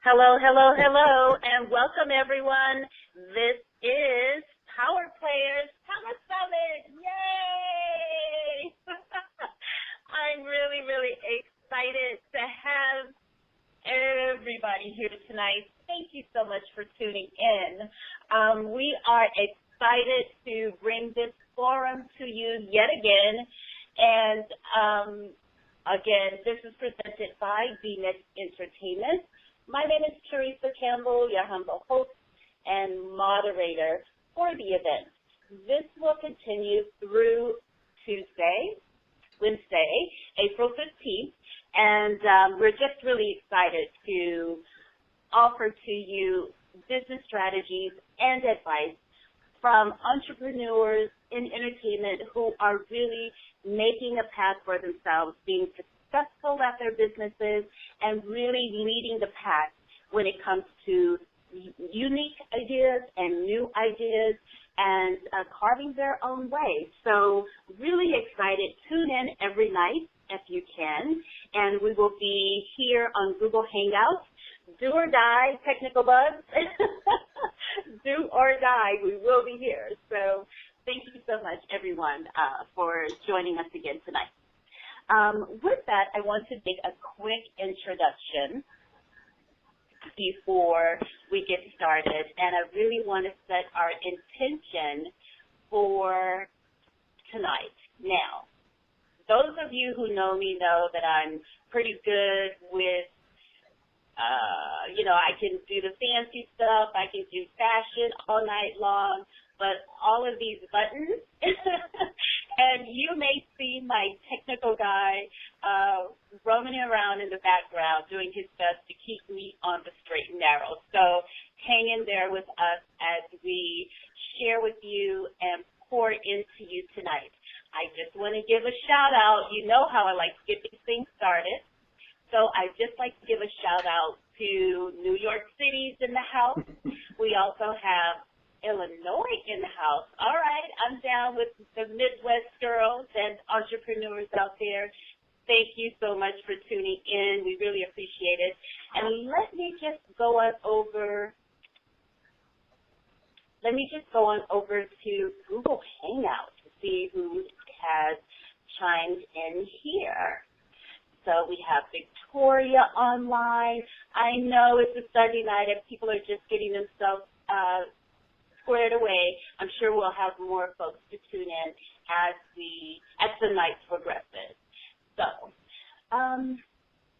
Hello, hello, hello, and welcome everyone. This is Power Players Telesummit. Yay! I'm really, really excited to have everybody here tonight. Thank you so much for tuning in. We are excited to bring this forum to you yet again. And again, this is presented by VNet Entertainment. My name is Theresa Campbell, your humble host and moderator for the event. This will continue through Wednesday, April 15th, and we're just really excited to offer to you business strategies and advice from entrepreneurs in entertainment who are really making a path for themselves, being successful at their businesses, and really leading the path when it comes to unique ideas and new ideas and carving their own way. So really excited. Tune in every night if you can, and we will be here on Google Hangouts. Do or die, technical bugs. Do or die, we will be here. So thank you so much, everyone, for joining us again tonight. With that, I want to make a quick introduction before we get started, and I really want to set our intention for tonight. Now, those of you who know me know that I'm pretty good with I can do the fancy stuff, I can do fashion all night long, but all of these buttons, and you may see my technical guy roaming around in the background doing his best to keep me on the straight and narrow. So hang in there with us as we share with you and pour into you tonight. I just want to give a shout out. You know how I like to get these things started. So I'd just like to give a shout out to New York City's in the house. We also have Illinois in the house. All right, I'm down with the Midwest girls and entrepreneurs out there. Thank you so much for tuning in. We really appreciate it. And let me just go on over to Google Hangout to see who has chimed in here. So we have Victoria online. I know it's a Sunday night and people are just getting themselves squared away. I'm sure we'll have more folks to tune in as the night progresses. So,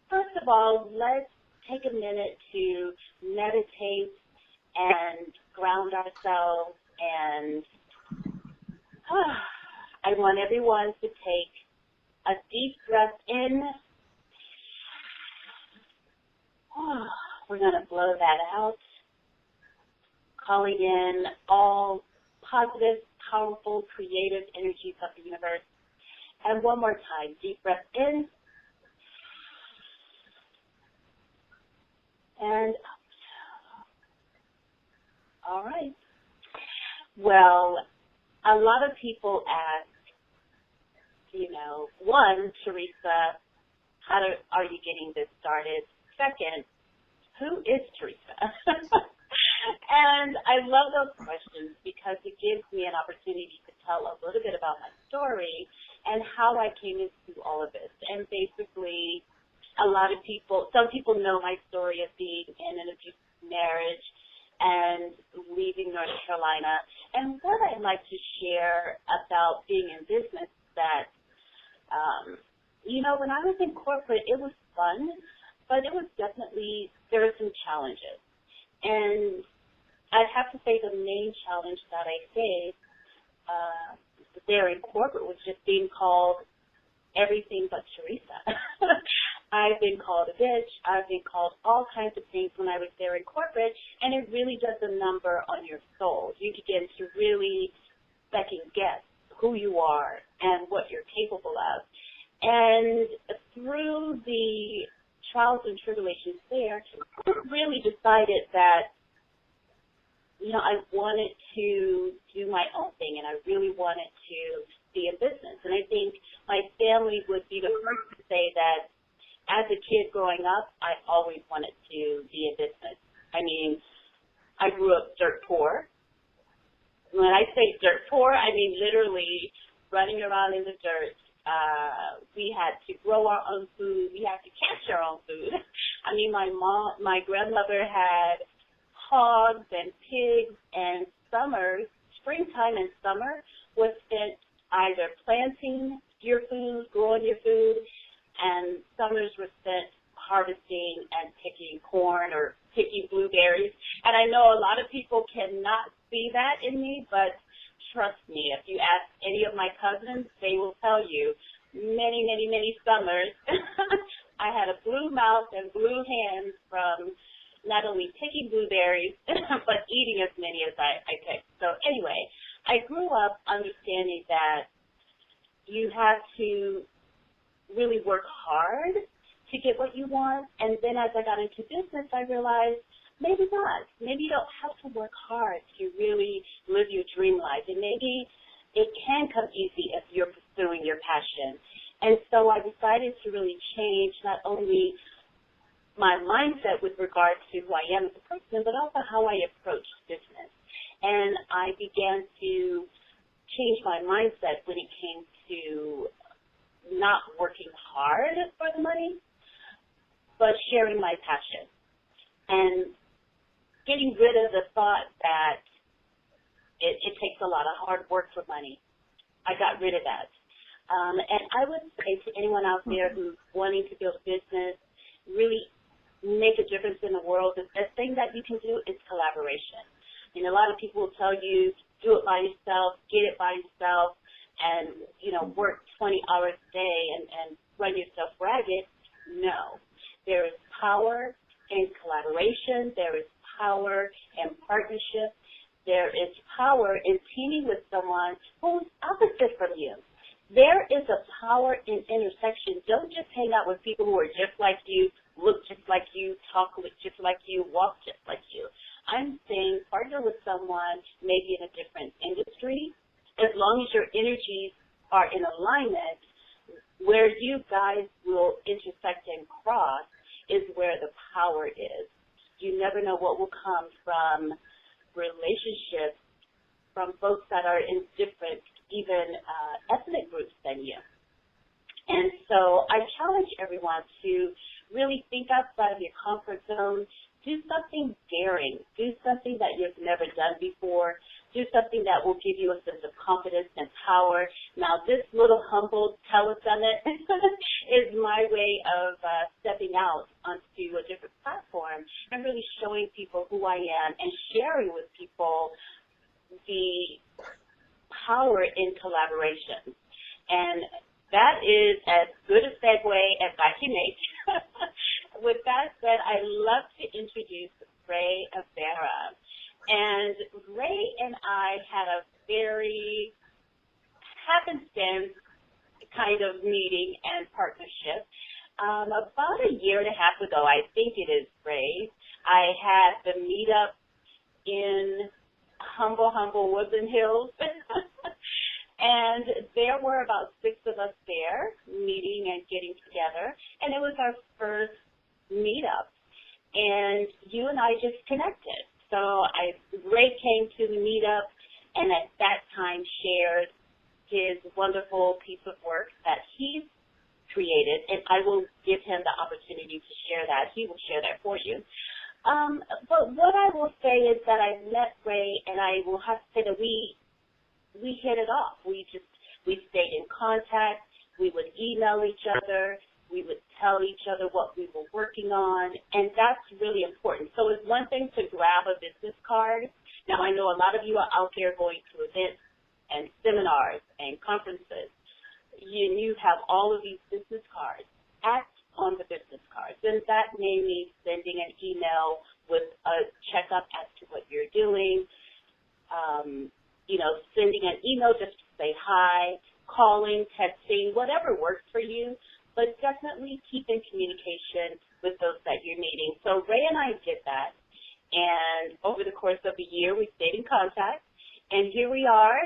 first of all, let's take a minute to meditate and ground ourselves. And I want everyone to take a deep breath in. We're going to blow that out, calling in all positive, powerful, creative energies of the universe. And one more time, deep breath in and out. All right. Well, a lot of people ask, one, Theresa, are you getting this started? Second, who is Theresa? And I love those questions because it gives me an opportunity to tell a little bit about my story and how I came into all of this. And basically, some people know my story of being in an abusive marriage and leaving North Carolina. And what I'd like to share about being in business is that, when I was in corporate, it was fun, but there were some challenges. And I'd have to say the main challenge that I faced there in corporate was just being called everything but Theresa. I've been called a bitch. I've been called all kinds of things when I was there in corporate, and it really does a number on your soul. You begin to really second guess who you are and what you're capable of. And through the trials and tribulations there, I really decided that, I wanted to do my own thing, and I really wanted to be in business. And I think my family would be the first to say that as a kid growing up, I always wanted to be in business. I mean, I grew up dirt poor. When I say dirt poor, I mean literally running around in the dirt. We had to grow our own food. We had to catch our own food. I mean, my grandmother had hogs and pigs, and springtime and summer was spent either planting your food, growing your food, and summers were spent harvesting and picking corn or picking blueberries. And I know a lot of people cannot see that in me, but trust me, if you ask any of my cousins, they will tell you many, many, many summers I had a blue mouth and blue hands from not only picking blueberries, but eating as many as I picked. So anyway, I grew up understanding that you have to really work hard to get what you want. And then as I got into business, I realized maybe not. Maybe you don't have to work hard to really live your dream life. And maybe it can come easy if you're pursuing your passion. And so I decided to really change not only my mindset with regard to who I am as a person, but also how I approach business. And I began to change my mindset when it came to not working hard for the money, but sharing my passion and getting rid of the thought that it takes a lot of hard work for money. I got rid of that. And I would say to anyone out there who's wanting to build a business, really make a difference in the world, the best thing that you can do is collaboration. And a lot of people will tell you, do it by yourself, get it by yourself, and, work 20 hours a day and run yourself ragged. No. There is power in collaboration. There is power in partnership. There is power in teaming with someone who's opposite from you. There is a power in intersection. Don't just hang out with people who are just like you, look just like you, talk just like you, walk just like you. I'm saying partner with someone maybe in a different industry. As long as your energies are in alignment, where you guys will intersect and cross is where the power is. You never know what will come from relationships from folks that are in different, even ethnic groups than you. And so I challenge everyone to really think outside of your comfort zone. Do something daring. Do something that you've never done before. Do something that will give you a sense of confidence and power. Now, this little humble Telesummit is my way of stepping out onto a different platform and really showing people who I am and sharing with people the power in collaboration. And that is as good a segue as I can make. With that said, I'd love to introduce Rey Ybarra. And Rey and I had a very happenstance kind of meeting and partnership. About a year and a half ago, I think it is, Rey, I had the meetup in humble Woodland Hills. And there were about 6 of us there meeting and getting together. And it was our first meetup. And you and I just connected. So Rey came to the meetup and at that time shared his wonderful piece of work that he's created. And I will give him the opportunity to share that. He will share that for you. But what I will say is that I met Rey, and I will have to say that we hit it off. We stayed in contact. We would email each other. We would tell each other what we were working on, and that's really important. So it's one thing to grab a business card. Now, I know a lot of you are out there going to events and seminars and conferences. You have all of these business cards. Act on the business cards, and that may mean sending an email with a checkup as to what you're doing, sending an email just to say hi, calling, texting, whatever works for you, but definitely keep in communication with those that you're meeting. So Rey and I did that, and over the course of a year, we stayed in contact, and here we are,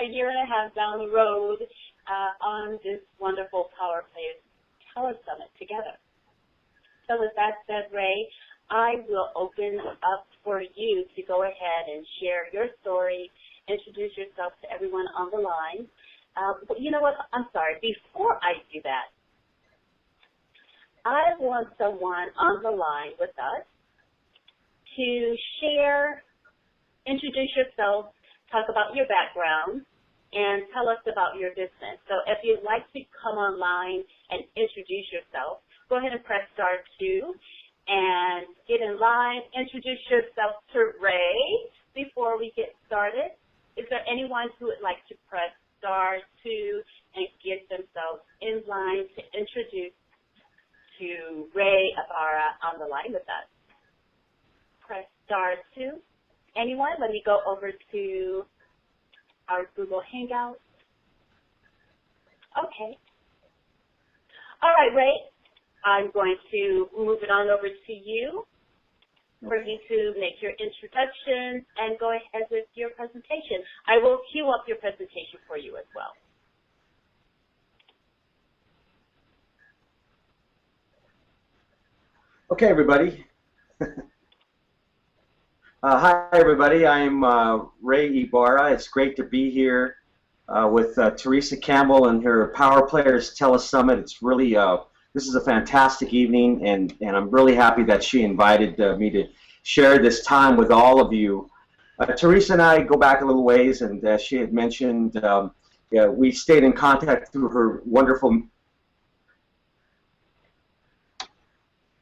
a year and a half down the road on this wonderful Power Telesummit together. So with that said, Ray, I will open up for you to go ahead and share your story, introduce yourself to everyone on the line. But you know what? I'm sorry. Before I do that, I want someone on the line with us to share, introduce yourself, talk about your background, and tell us about your business. So if you'd like to come online and introduce yourself, go ahead and press star 2 and get in line. Introduce yourself to Ray before we get started. Is there anyone who would like to press star 2 and get themselves in line to introduce to Rey Ybarra on the line with us? Press star 2. Anyone? Let me go over to our Google Hangouts. Okay. All right, Ray. I'm going to move it on over to you for you to make your introduction and go ahead with your presentation. I will queue up your presentation for you as well. Okay, everybody. Hi, everybody. I'm Rey Ybarra. It's great to be here with Theresa Campbell and her Power Players Telesummit. It's really this is a fantastic evening, and I'm really happy that she invited me to share this time with all of you. Theresa and I go back a little ways, and as she had mentioned, yeah, we stayed in contact through her wonderful.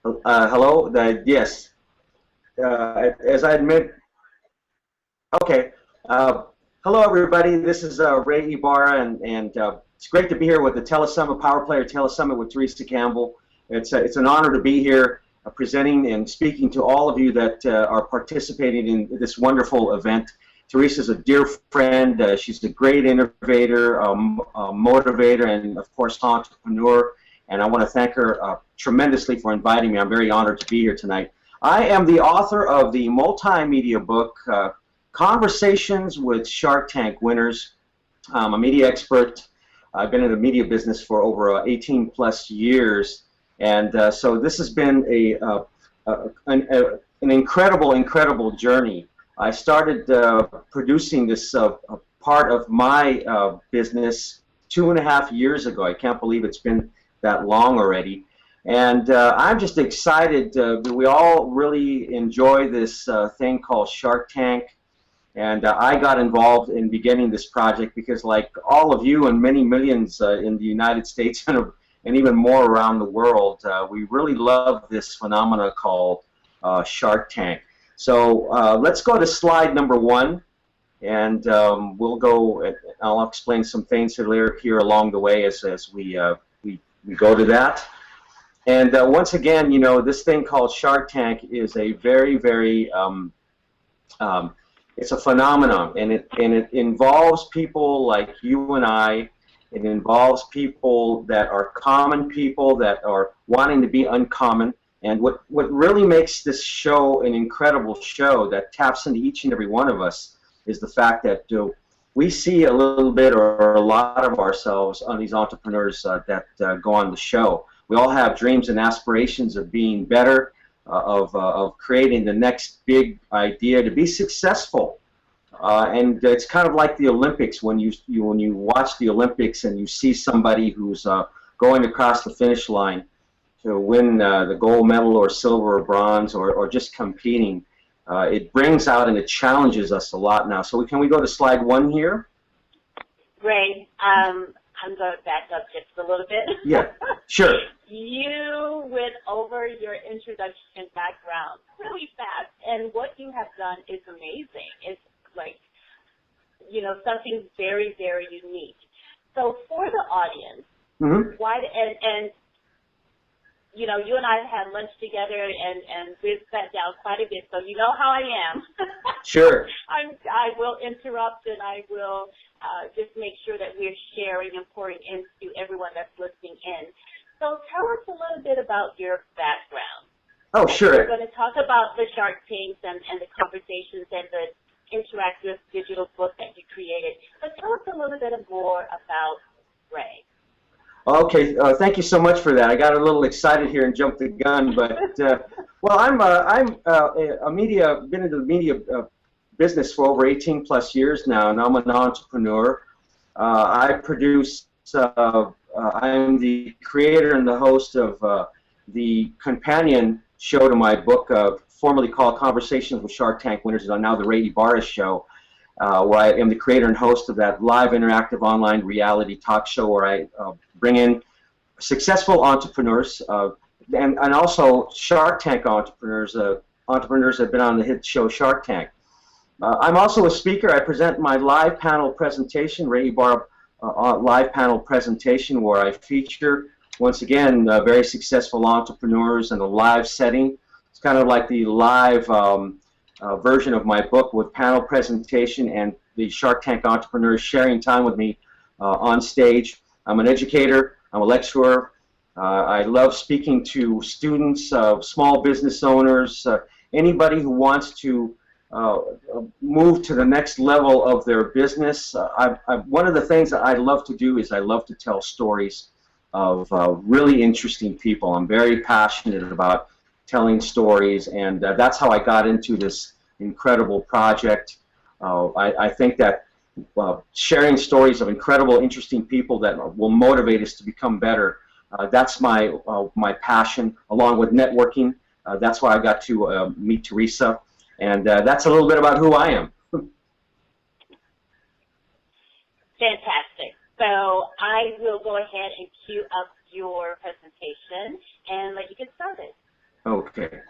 Hello. Yes. As I admit. Okay. Hello, everybody. This is Rey Ybarra, and it's great to be here with the Telesummit, Power Player Telesummit with Theresa Campbell. It's an honor to be here presenting and speaking to all of you that are participating in this wonderful event. Theresa's a dear friend. She's a great innovator, motivator, and, of course, entrepreneur. And I want to thank her tremendously for inviting me. I'm very honored to be here tonight. I am the author of the multimedia book, Conversations with Shark Tank Winners. I'm a media expert. I've been in the media business for over 18 plus years, and so this has been an incredible journey. I started producing this part of my business 2.5 years ago. I can't believe it's been that long already, and I'm just excited that we all really enjoy this thing called Shark Tank. And I got involved in beginning this project because, like all of you and many millions in the United States and even more around the world, we really love this phenomena called Shark Tank. So let's go to slide number 1, and we'll go. I'll explain some things here along the way as we go to that. And once again, you know, this thing called Shark Tank is a very it's a phenomenon, and it involves people like you and I. It involves people that are common people that are wanting to be uncommon. And what really makes this show an incredible show that taps into each and every one of us is the fact that we see a little bit or a lot of ourselves on these entrepreneurs that go on the show. We all have dreams and aspirations of being better, of creating the next big idea to be successful, and it's kind of like the Olympics when you watch the Olympics and you see somebody who's going across the finish line to win the gold medal or silver or bronze or just competing. It brings out and it challenges us a lot now. So can we go to slide 1 here? Ray, I'm going to back up just a little bit. Yeah, sure. You went over your introduction background really fast, and what you have done is amazing. It's like, you know, something very unique. So for the audience, why, and you know, you and I had lunch together, and we've sat down quite a bit, so you know how I am. Sure. I will interrupt, and I will just make sure that we're sharing and pouring into everyone that's listening in. So tell us a little bit about your background. Oh, sure. We're going to talk about the Shark Tanks and the conversations and the interactive digital book that you created. But tell us a little bit more about Ray. Okay, thank you so much for that. I got a little excited here and jumped the gun, but well, been in the media business for over 18 plus years now, and I'm an entrepreneur. I produce. I'm the creator and the host of the companion show to my book, formerly called Conversations with Shark Tank Winners, on now the Rey Ybarra show. Where I am the creator and host of that live interactive online reality talk show where I bring in successful entrepreneurs and also Shark Tank entrepreneurs, entrepreneurs that have been on the hit show Shark Tank. I'm also a speaker. I present my live panel presentation, Rey Ybarra live panel presentation, where I feature, once again, very successful entrepreneurs in a live setting. It's kind of like the live version of my book with panel presentation and the Shark Tank entrepreneurs sharing time with me on stage. I'm an educator. I'm a lecturer. I love speaking to students, small business owners, anybody who wants to move to the next level of their business. One of the things that I love to do is I love to tell stories of really interesting people. I'm very passionate about telling stories, and that's how I got into this incredible project. I think that sharing stories of incredible, interesting people that will motivate us to become better, that's my passion, along with networking. That's why I got to meet Theresa, and that's a little bit about who I am. Fantastic. So I will go ahead and cue up your presentation and let you get started. Okay.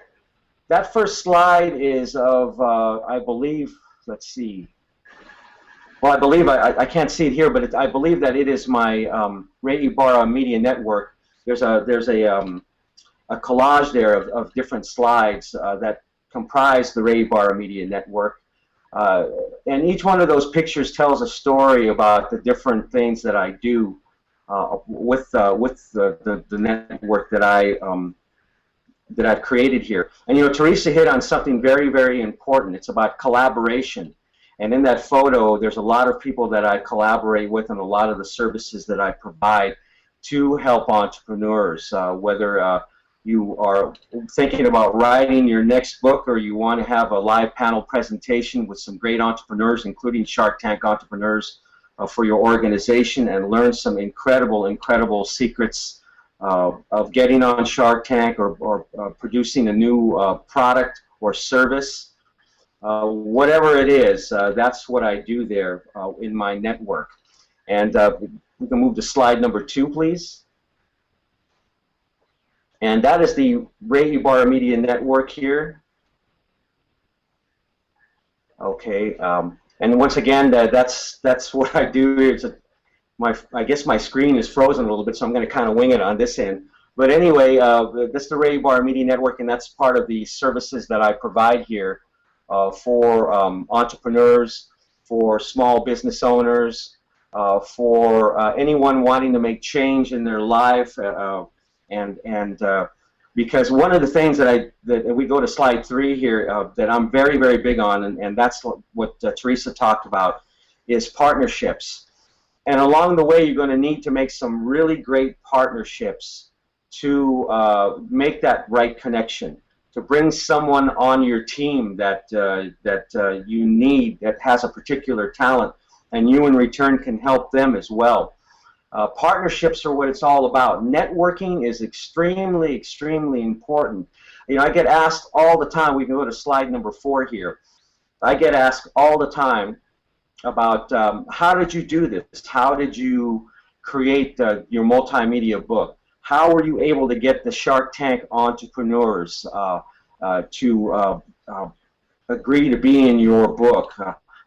That first slide is of, I believe, let's see. Well, I believe, I can't see it here, but I believe that it is my Rey Ybarra Media Network. There's a collage there of different slides that comprise the Rey Ybarra Media Network. And each one of those pictures tells a story about the different things that I do with the network that I've created here. And you know, Theresa hit on something very, very important. It's about collaboration. And in that photo, there's a lot of people that I collaborate with and a lot of the services that I provide to help entrepreneurs, whether you are thinking about writing your next book or you want to have a live panel presentation with some great entrepreneurs, including Shark Tank entrepreneurs, for your organization, and learn some incredible, incredible secrets of getting on Shark Tank or producing a new product or service. Whatever it is, that's what I do there in my network. And we can move to slide number 2, please. And that is the Rey Ybarra Media Network here. Okay, and once again, that's what I do. It's I guess my screen is frozen a little bit, so I'm going to kind of wing it on this end. But anyway, this is the Rey Ybarra Media Network, and that's part of the services that I provide here for entrepreneurs, for small business owners, for anyone wanting to make change in their life, because one of the things that we go to slide 3 here that I'm very, very big on, and that's what Theresa talked about, is partnerships. And along the way, you're going to need to make some really great partnerships to make that right connection, to bring someone on your team that you need, that has a particular talent, and you in return can help them as well. Partnerships are what it's all about. Networking is extremely, extremely important. You know, I get asked all the time, we can go to slide number 4 here. I get asked all the time about how did you do this? How did you create your multimedia book? How were you able to get the Shark Tank entrepreneurs to agree to be in your book?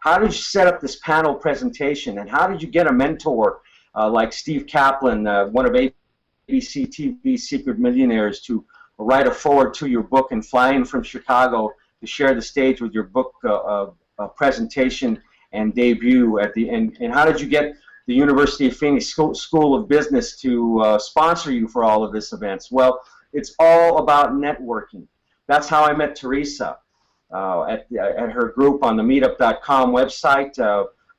How did you set up this panel presentation? And how did you get a mentor like Steve Kaplan, one of ABC TV's Secret Millionaires, to write a foreword to your book and fly in from Chicago to share the stage with your book presentation and debut at the end? And how did you get the University of Phoenix School of Business to sponsor you for all of this events? Well, it's all about networking. That's how I met Theresa at her group on the meetup.com website.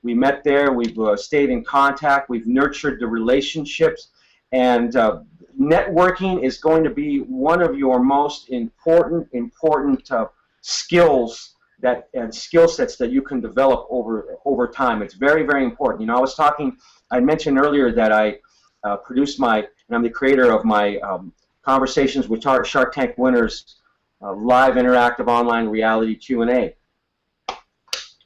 We met there, we've stayed in contact, we've nurtured the relationships, And networking is going to be one of your most important skills and skill sets that you can develop over time. It's very, very important. You know, I mentioned earlier that I and I'm the creator of my Conversations with Shark Tank Winners live interactive online reality Q&A.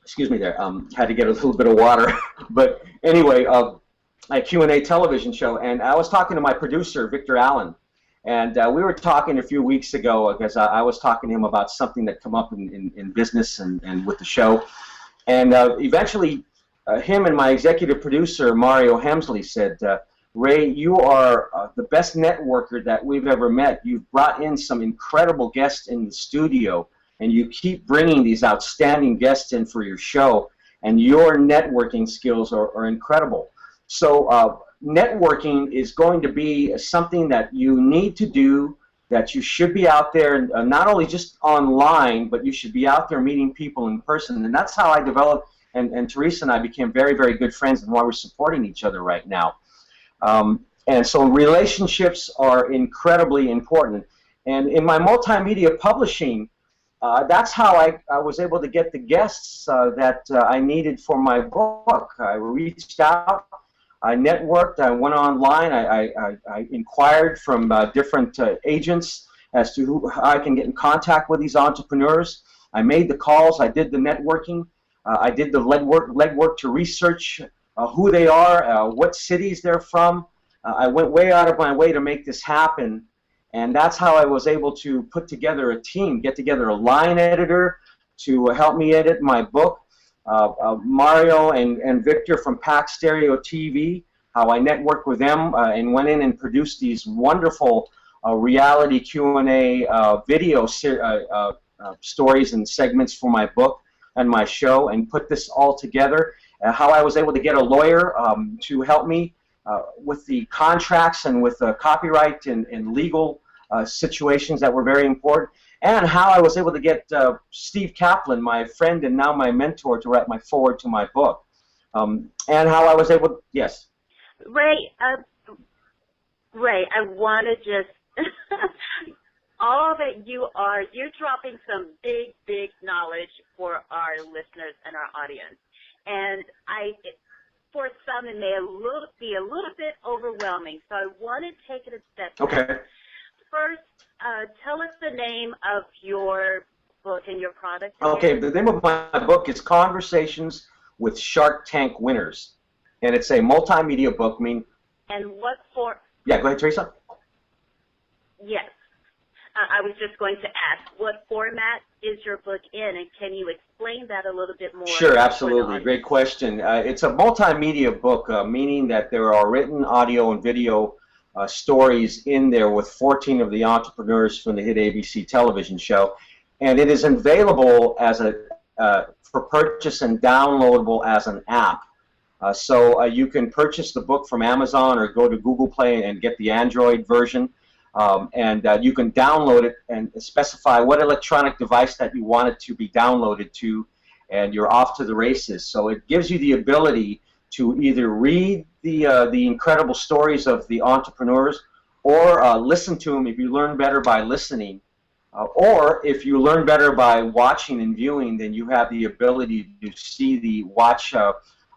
Excuse me there. Had to get a little bit of water. But anyway, a Q&A television show, and I was talking to my producer, Victor Allen, and we were talking a few weeks ago because I was talking to him about something that come up in business and with the show, and eventually him and my executive producer, Mario Hemsley, said, Ray, you are the best networker that we've ever met. You've brought in some incredible guests in the studio, and you keep bringing these outstanding guests in for your show, and your networking skills are incredible. So networking is going to be something that you need to do, that you should be out there, not only just online, but you should be out there meeting people in person. And that's how I developed, and Theresa and I became very, very good friends, and why we're supporting each other right now. And so relationships are incredibly important. And in my multimedia publishing, that's how I was able to get the guests that I needed for my book. I reached out, I networked, I went online, I inquired from different agents as to how I can get in contact with these entrepreneurs. I made the calls, I did the networking, I did the legwork to research who they are, what cities they're from. I went way out of my way to make this happen, and that's how I was able to put together a team, get together a line editor to help me edit my book. Mario and Victor from Pack Stereo TV, how I networked with them and went in and produced these wonderful reality Q&A video stories and segments for my book and my show, and put this all together. How I was able to get a lawyer to help me with the contracts and with the copyright and legal situations that were very important, and how I was able to get Steve Kaplan, my friend and now my mentor, to write my foreword to my book, and how I was able. Yes. Ray, I want to just all that you're dropping some big knowledge for our listeners and our audience, and for some it may be a little bit overwhelming, so I want to take it a step back. Okay. First, tell us the name of your book and your product. Okay, the name of my book is Conversations with Shark Tank Winners, and it's a multimedia book. And what for? Yeah, go ahead, Theresa. Yes. I was just going to ask, what format is your book in, and can you explain that a little bit more? Sure, absolutely. Great question. It's a multimedia book, meaning that there are written audio and video stories in there with 14 of the entrepreneurs from the hit ABC television show, and it is available as for purchase and downloadable as an app. So you can purchase the book from Amazon or go to Google Play and get the Android version. And you can download it and specify what electronic device that you want it to be downloaded to, and you're off to the races. So it gives you the ability to either read the incredible stories of the entrepreneurs, or listen to them if you learn better by listening, or if you learn better by watching and viewing, then you have the ability to watch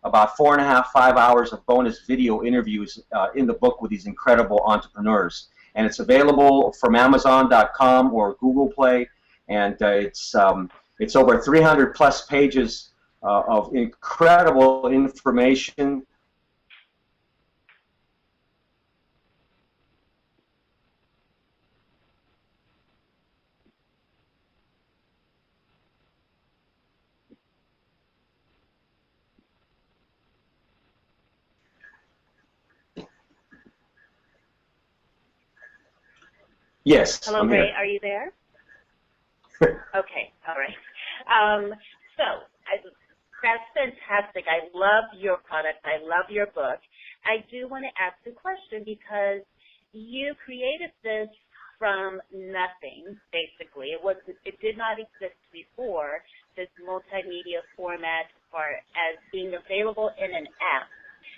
about 4.5 to 5 hours of bonus video interviews in the book with these incredible entrepreneurs. And it's available from Amazon.com or Google Play, and it's over 300 plus pages of incredible information. Yes. Hello, Ray. Are you there? Are you there? Okay. All right. That's fantastic. I love your product. I love your book. I do want to ask a question, because you created this from nothing, basically. It did not exist before, this multimedia format as being available in an app.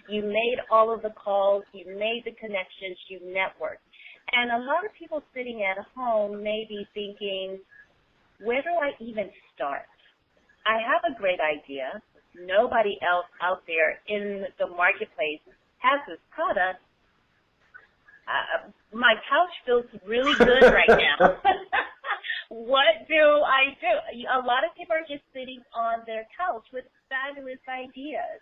You made all of the calls, you made the connections, you networked. And a lot of people sitting at home may be thinking, where do I even start? I have a great idea. Nobody else out there in the marketplace has this product. My couch feels really good right now. What do I do? A lot of people are just sitting on their couch with fabulous ideas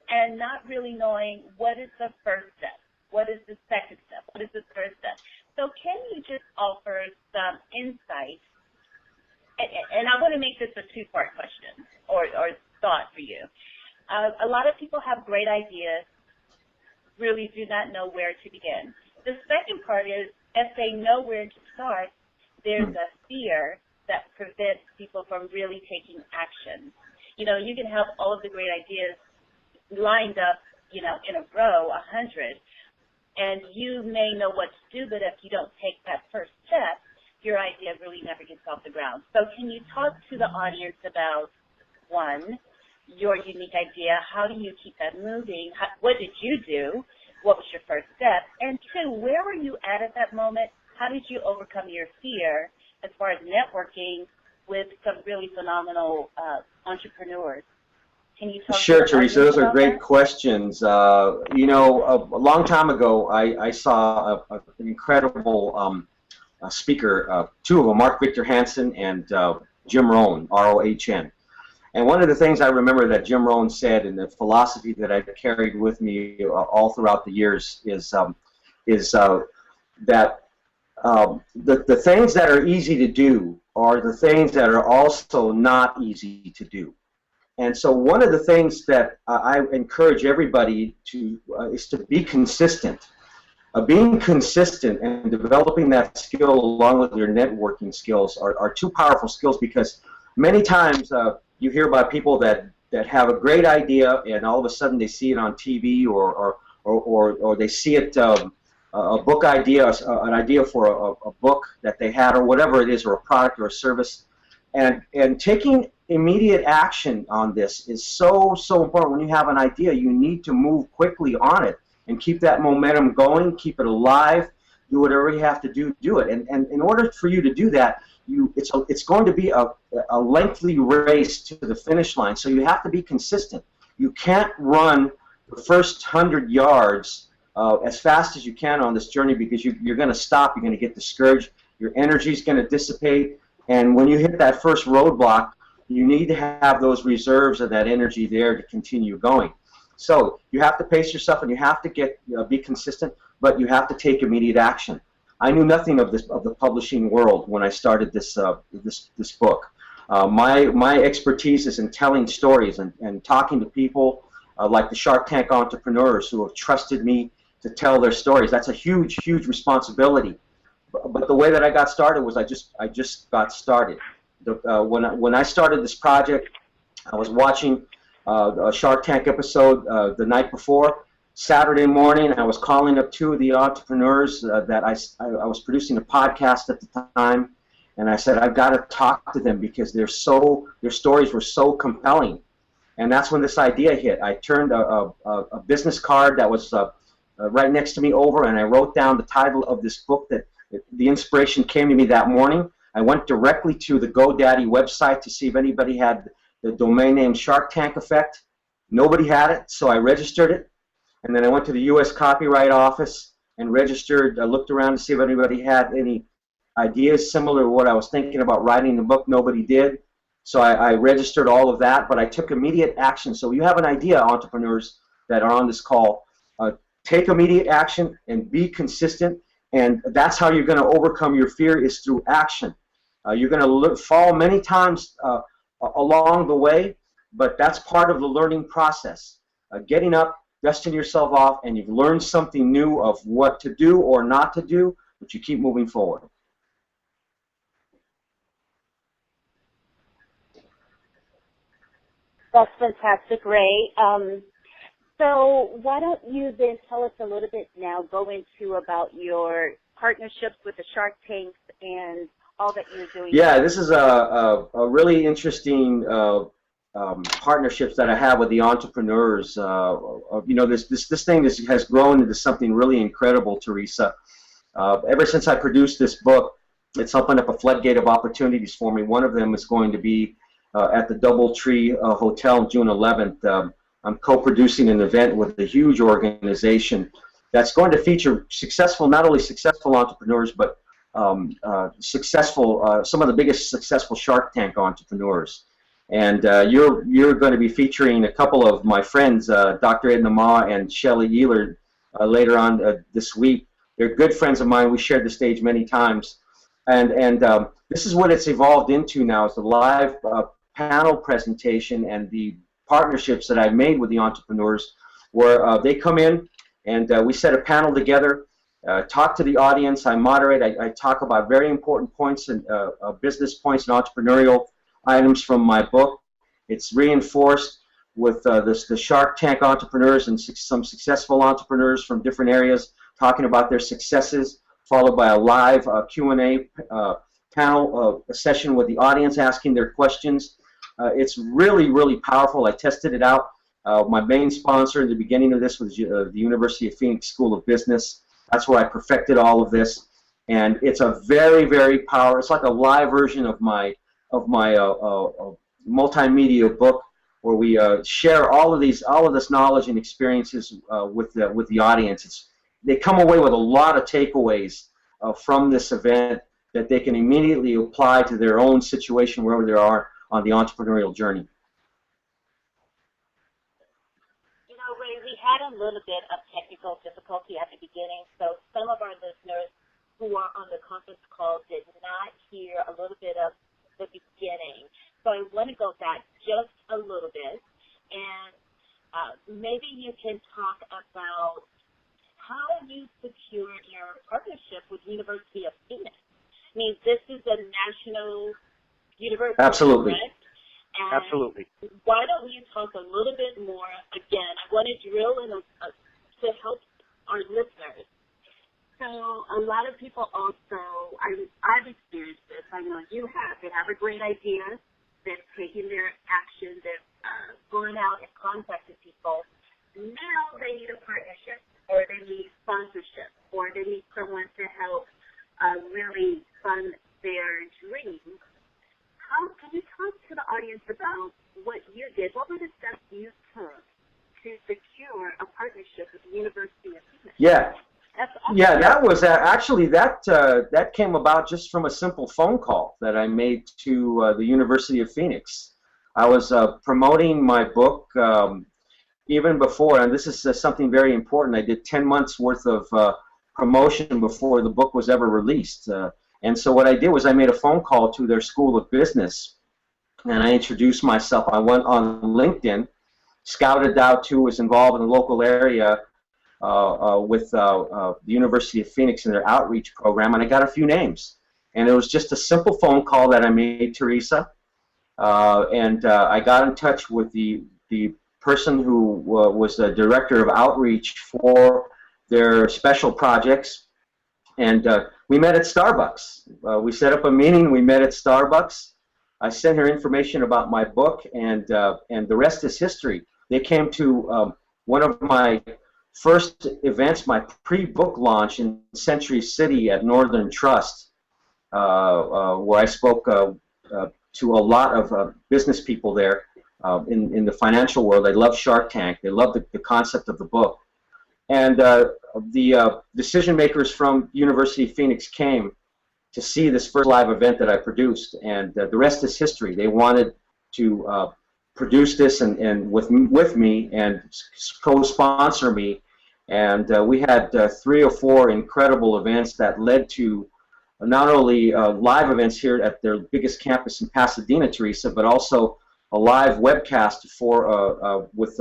and not really knowing what is the first step, what is the second step, what is the third step. So can you just offer some insight? And I want to make this a two-part question or thought for you. A lot of people have great ideas, really do not know where to begin. The second part is, if they know where to start, there's a fear that prevents people from really taking action. You know, you can have all of the great ideas lined up, you know, in a row, 100, and you may know what to do, but if you don't take that first step, your idea really never gets off the ground. So can you talk to the audience about, one, your unique idea, how do you keep that moving, what did you do, what was your first step, and two, where were you at that moment, how did you overcome your fear as far as networking with some really phenomenal entrepreneurs? Can you talk Sure, to the Theresa, audience those are about great that? questions. You know, a long time ago, I saw an incredible speaker, two of them, Mark Victor Hansen and Jim Rohn, R-O-H-N. And one of the things I remember that Jim Rohn said, and the philosophy that I've carried with me all throughout the years, is that the things that are easy to do are the things that are also not easy to do. And so one of the things that I encourage everybody to is to be consistent. Being consistent and developing that skill along with your networking skills are two powerful skills, because many times you hear about people that have a great idea and all of a sudden they see it on TV or they see it, a book idea, an idea for a book that they had or whatever it is, or a product or a service. And taking immediate action on this is so important. When you have an idea, you need to move quickly on it and keep that momentum going, keep it alive, do whatever you have to do it. And in order for you to do that, it's going to be a lengthy race to the finish line, so you have to be consistent. You can't run the first 100 yards as fast as you can on this journey, because you're going to stop, you're going to get discouraged, your energy is going to dissipate, and when you hit that first roadblock, you need to have those reserves of that energy there to continue going. So you have to pace yourself, and you have to be consistent, but you have to take immediate action. I knew nothing of the publishing world when I started this book. My expertise is in telling stories and talking to people like the Shark Tank entrepreneurs who have trusted me to tell their stories. That's a huge responsibility. But the way that I got started was I just got started. When I started this project, I was watching a Shark Tank episode the night before. Saturday morning, I was calling up two of the entrepreneurs that I was producing a podcast at the time, and I said, I've got to talk to them because their stories were so compelling. And that's when this idea hit. I turned a business card that was right next to me over, and I wrote down the title of this book. That the inspiration came to me that morning. I went directly to the GoDaddy website to see if anybody had the domain name Shark Tank Effect. Nobody had it, so I registered it. And then I went to the U.S. Copyright Office and registered. I looked around to see if anybody had any ideas similar to what I was thinking about writing the book. Nobody did. So I registered all of that, but I took immediate action. So you have an idea, entrepreneurs that are on this call. Take immediate action and be consistent, and that's how you're going to overcome your fear, is through action. You're going to fall many times along the way, but that's part of the learning process. Getting up, dusting yourself off, and you've learned something new of what to do or not to do, but you keep moving forward. That's fantastic, Ray. So why don't you then tell us a little bit now, go into about your partnerships with the Shark Tanks and all that you're doing. Yeah, this is a really interesting partnerships that I have with the entrepreneurs. This thing has grown into something really incredible, Theresa. Ever since I produced this book, it's opened up a floodgate of opportunities for me. One of them is going to be at the DoubleTree Hotel on June 11th. I'm co-producing an event with a huge organization that's going to feature not only successful entrepreneurs, but some of the biggest successful Shark Tank entrepreneurs. And you're going to be featuring a couple of my friends, Dr. Edna Ma and Shelley Ealer, later on this week. They're good friends of mine. We shared the stage many times. And this is what it's evolved into now, is the live panel presentation and the partnerships that I've made with the entrepreneurs, where they come in and we set a panel together, talk to the audience, I moderate, I talk about very important points and business points and entrepreneurial items from my book. It's reinforced with the Shark Tank entrepreneurs and some successful entrepreneurs from different areas talking about their successes, followed by a live Q&A panel session with the audience asking their questions. It's really, really powerful. I tested it out. My main sponsor in the beginning of this was the University of Phoenix School of Business. That's where I perfected all of this, and it's a very, very powerful. It's like a live version of my multimedia book, where we share all of this knowledge and experiences with the audience. They come away with a lot of takeaways from this event that they can immediately apply to their own situation wherever they are on the entrepreneurial journey. You know, Ray, we had a little bit of technical difficulty at the beginning, so some of our listeners who are on the conference call did not hear a little bit of the beginning. So I want to go back just a little bit, and maybe you can talk about how you secured your partnership with University of Phoenix. I mean, this is a national university, absolutely. Correct? And absolutely. Why don't you talk a little bit more? Again, I want to drill in to help our listeners. So a lot of people also, I've experienced this. I know you have. They have a great idea. They've taken their action. They've gone out and contacted people. Now they need a partnership, or they need sponsorship, or they need someone to help really fund their dreams. Can you talk to the audience about what you did? What were the steps you took to secure a partnership with the University of Phoenix? Yeah. That's awesome. Yeah, that was actually that came about just from a simple phone call that I made to the University of Phoenix. I was promoting my book even before, and this is something very important. I did 10 months worth of promotion before the book was ever released. And so what I did was I made a phone call to their School of Business, and I introduced myself. I went on LinkedIn, scouted out who was involved in the local area with the University of Phoenix and their outreach program, and I got a few names. And it was just a simple phone call that I made, Theresa, and I got in touch with the person who was the director of outreach for their special projects, and we met at Starbucks. We set up a meeting. We met at Starbucks. I sent her information about my book, and the rest is history. They came to one of my first events, my pre-book launch in Century City at Northern Trust, where I spoke to a lot of business people there in the financial world. They love Shark Tank. They love the concept of the book. And the decision makers from University of Phoenix came to see this first live event that I produced, and the rest is history. They wanted to produce this and with me and co-sponsor me, and we had 3 or 4 incredible events that led to not only live events here at their biggest campus in Pasadena, Theresa, but also a live webcast for with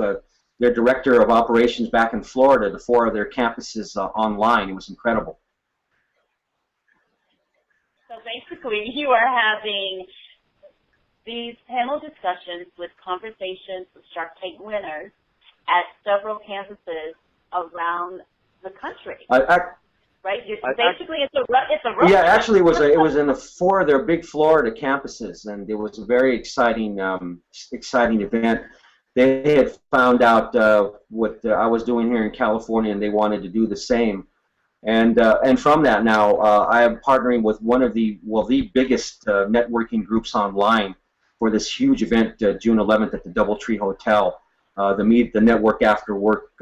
their director of operations back in Florida, the 4 of their campuses online. It was incredible. So basically, you are having these panel discussions with conversations with Shark Tank winners at several campuses around the country. right? Basically, it's a road yeah, trip. actually, it was in four of their big Florida campuses, and it was a very exciting event. They had found out what I was doing here in California, and they wanted to do the same. And from that now, I am partnering with one of the biggest networking groups online for this huge event, June 11th at the DoubleTree Hotel. The Network After Work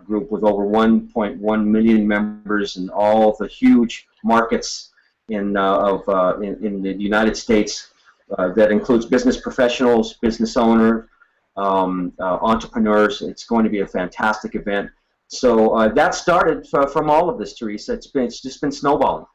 group with over 1.1 million members in all the huge markets in the United States. That includes business professionals, business owners, entrepreneurs. It's going to be a fantastic event. So that started from all of this, Theresa. It's just been snowballing.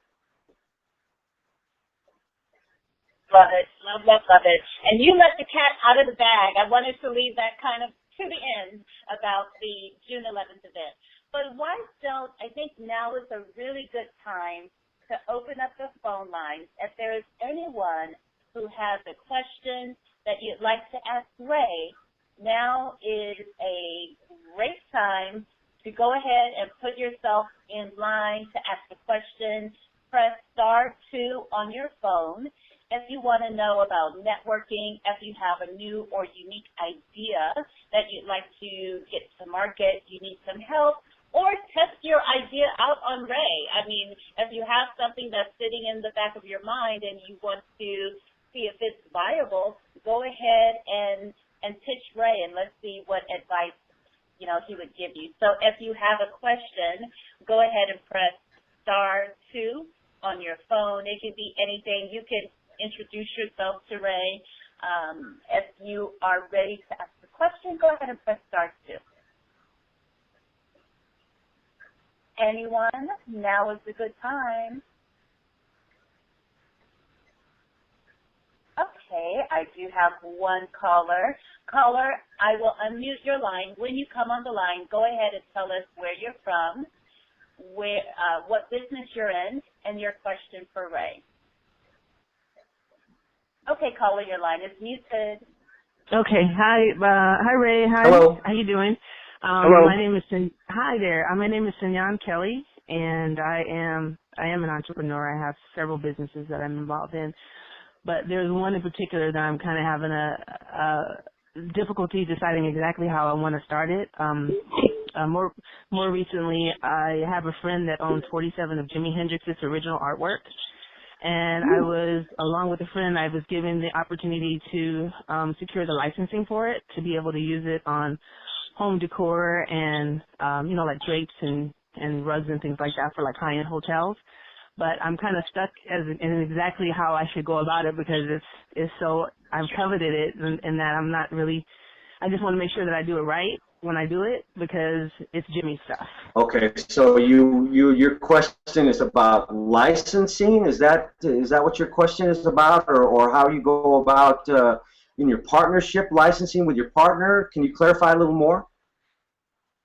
Love it, love it. And you let the cat out of the bag. I wanted to leave that kind of to the end about the June 11th event. But I think now is a really good time to open up the phone lines. If there is anyone who has a question that you'd like to ask Ray, now is a great time to go ahead and put yourself in line to ask a question. Press *2 on your phone. If you want to know about networking, if you have a new or unique idea that you'd like to get to market, you need some help, or test your idea out on Ray. I mean, if you have something that's sitting in the back of your mind and you want to see if it's viable, go ahead and pitch Ray, and let's see what advice he would give you. So if you have a question, go ahead and press *2 on your phone. It could be anything. You can introduce yourself to Ray. If you are ready to ask a question, go ahead and press *2. Anyone? Now is a good time. Okay, I do have one caller. Caller, I will unmute your line. When you come on the line, go ahead and tell us where you're from, what business you're in, and your question for Ray. Okay, caller, your line is muted. Okay, hi Ray. Hi. Hello. How you doing? Hello. My name is Hi there. My name is Sinyan Kelly, and I am an entrepreneur. I have several businesses that I'm involved in, but there's one in particular that I'm kind of having a difficulty deciding exactly how I want to start it. More recently, I have a friend that owns 47 of Jimi Hendrix's original artwork. And I was, along with a friend, I was given the opportunity to secure the licensing for it, to be able to use it on home decor and, like drapes and rugs and things like that for like high-end hotels. But I'm kind of stuck in exactly how I should go about it, because it's so, I've coveted it and that I'm not really, I just want to make sure that I do it right when I do it, because it's Jimmy stuff. Okay, so your question is about licensing? Is that what your question is about, or how you go about in your partnership licensing with your partner? Can you clarify a little more?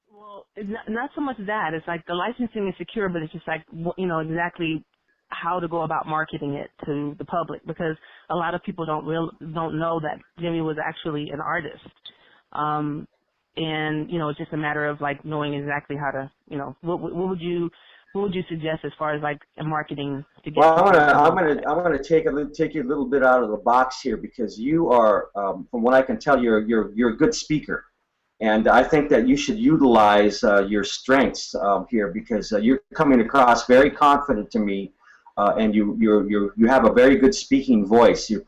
Well, it's not so much that. It's like the licensing is secure, but it's just like, exactly how to go about marketing it to the public, because a lot of people don't know that Jimmy was actually an artist. And it's just a matter of like knowing exactly how to, what would you suggest as far as like marketing to get? Well, I'm gonna take you a little bit out of the box here, because you are, from what I can tell, you're a good speaker, and I think that you should utilize your strengths here, because you're coming across very confident to me, and you have a very good speaking voice. You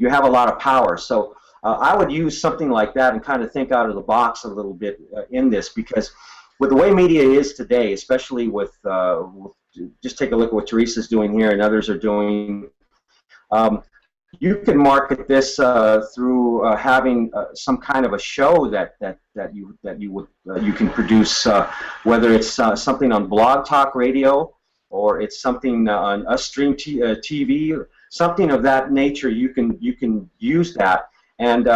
have a lot of power, so. I would use something like that and kind of think out of the box a little bit in this, because with the way media is today, especially with just take a look at what Theresa's doing here and others are doing, you can market this through having some kind of a show that you can produce, whether it's something on Blog Talk Radio, or it's something on a stream TV, or something of that nature. You can use that. And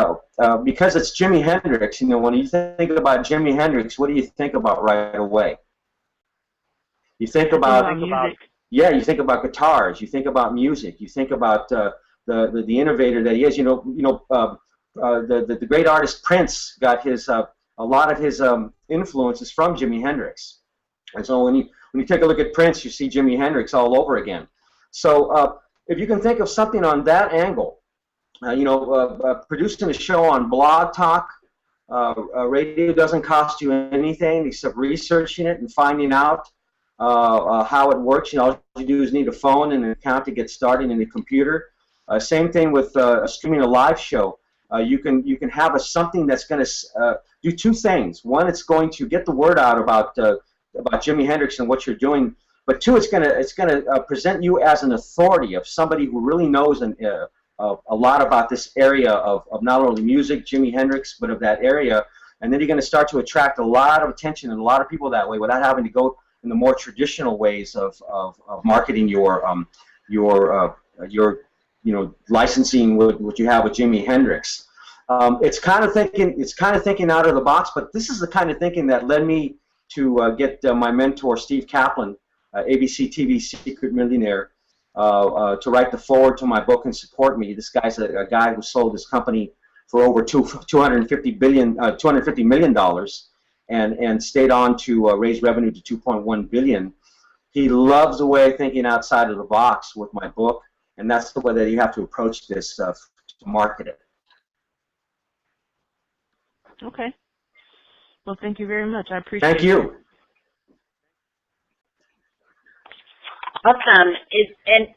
because it's Jimi Hendrix, when you think about Jimi Hendrix, what do you think about right away? You think about you think about guitars. You think about music. You think about the innovator that he is. The great artist Prince got his a lot of his influences from Jimi Hendrix. And so When you take a look at Prince, you see Jimi Hendrix all over again. So if you can think of something on that angle, producing a show on Blog Talk, radio doesn't cost you anything except researching it and finding out how it works. All you do is need a phone and an account to get started in a computer. Same thing with streaming a live show. You can have something that's going to do two things. One, it's going to get the word out about Jimi Hendrix and what you're doing. But two, it's going to present you as an authority of somebody who really knows a lot about this area of not only music, Jimi Hendrix, but of that area. And then you're going to start to attract a lot of attention and a lot of people that way without having to go in the more traditional ways of marketing your licensing what you have with Jimi Hendrix. It's kind of thinking out of the box, but this is the kind of thinking that led me to get my mentor Steve Kaplan, ABC TV Secret Millionaire, to write the foreword to my book and support me. This guy's a guy who sold his company for over $250 million and stayed on to raise revenue to $2.1 billion. He loves the way of thinking outside of the box with my book, and that's the way that you have to approach this to market it. Okay. Well, thank you very much. I appreciate it. Thank you. Awesome. And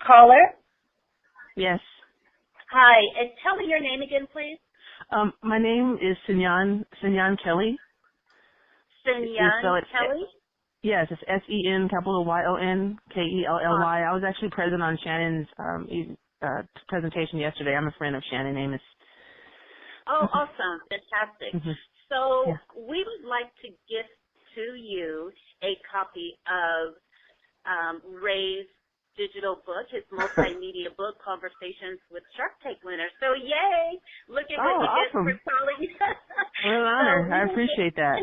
caller? Yes. Hi. And tell me your name again, please. My name is Senyan Kelly. Senyan Kelly? Yes, it's SEN capital YONKELLY. I was actually present on Shannon's presentation yesterday. I'm a friend of Shannon Amos. Oh, awesome. Fantastic. So we would like to gift to you a copy of Ray's digital book, his multimedia book, Conversations with Shark Tank winners. So yay! Look at what you awesome. get for calling. What an honor. I appreciate that.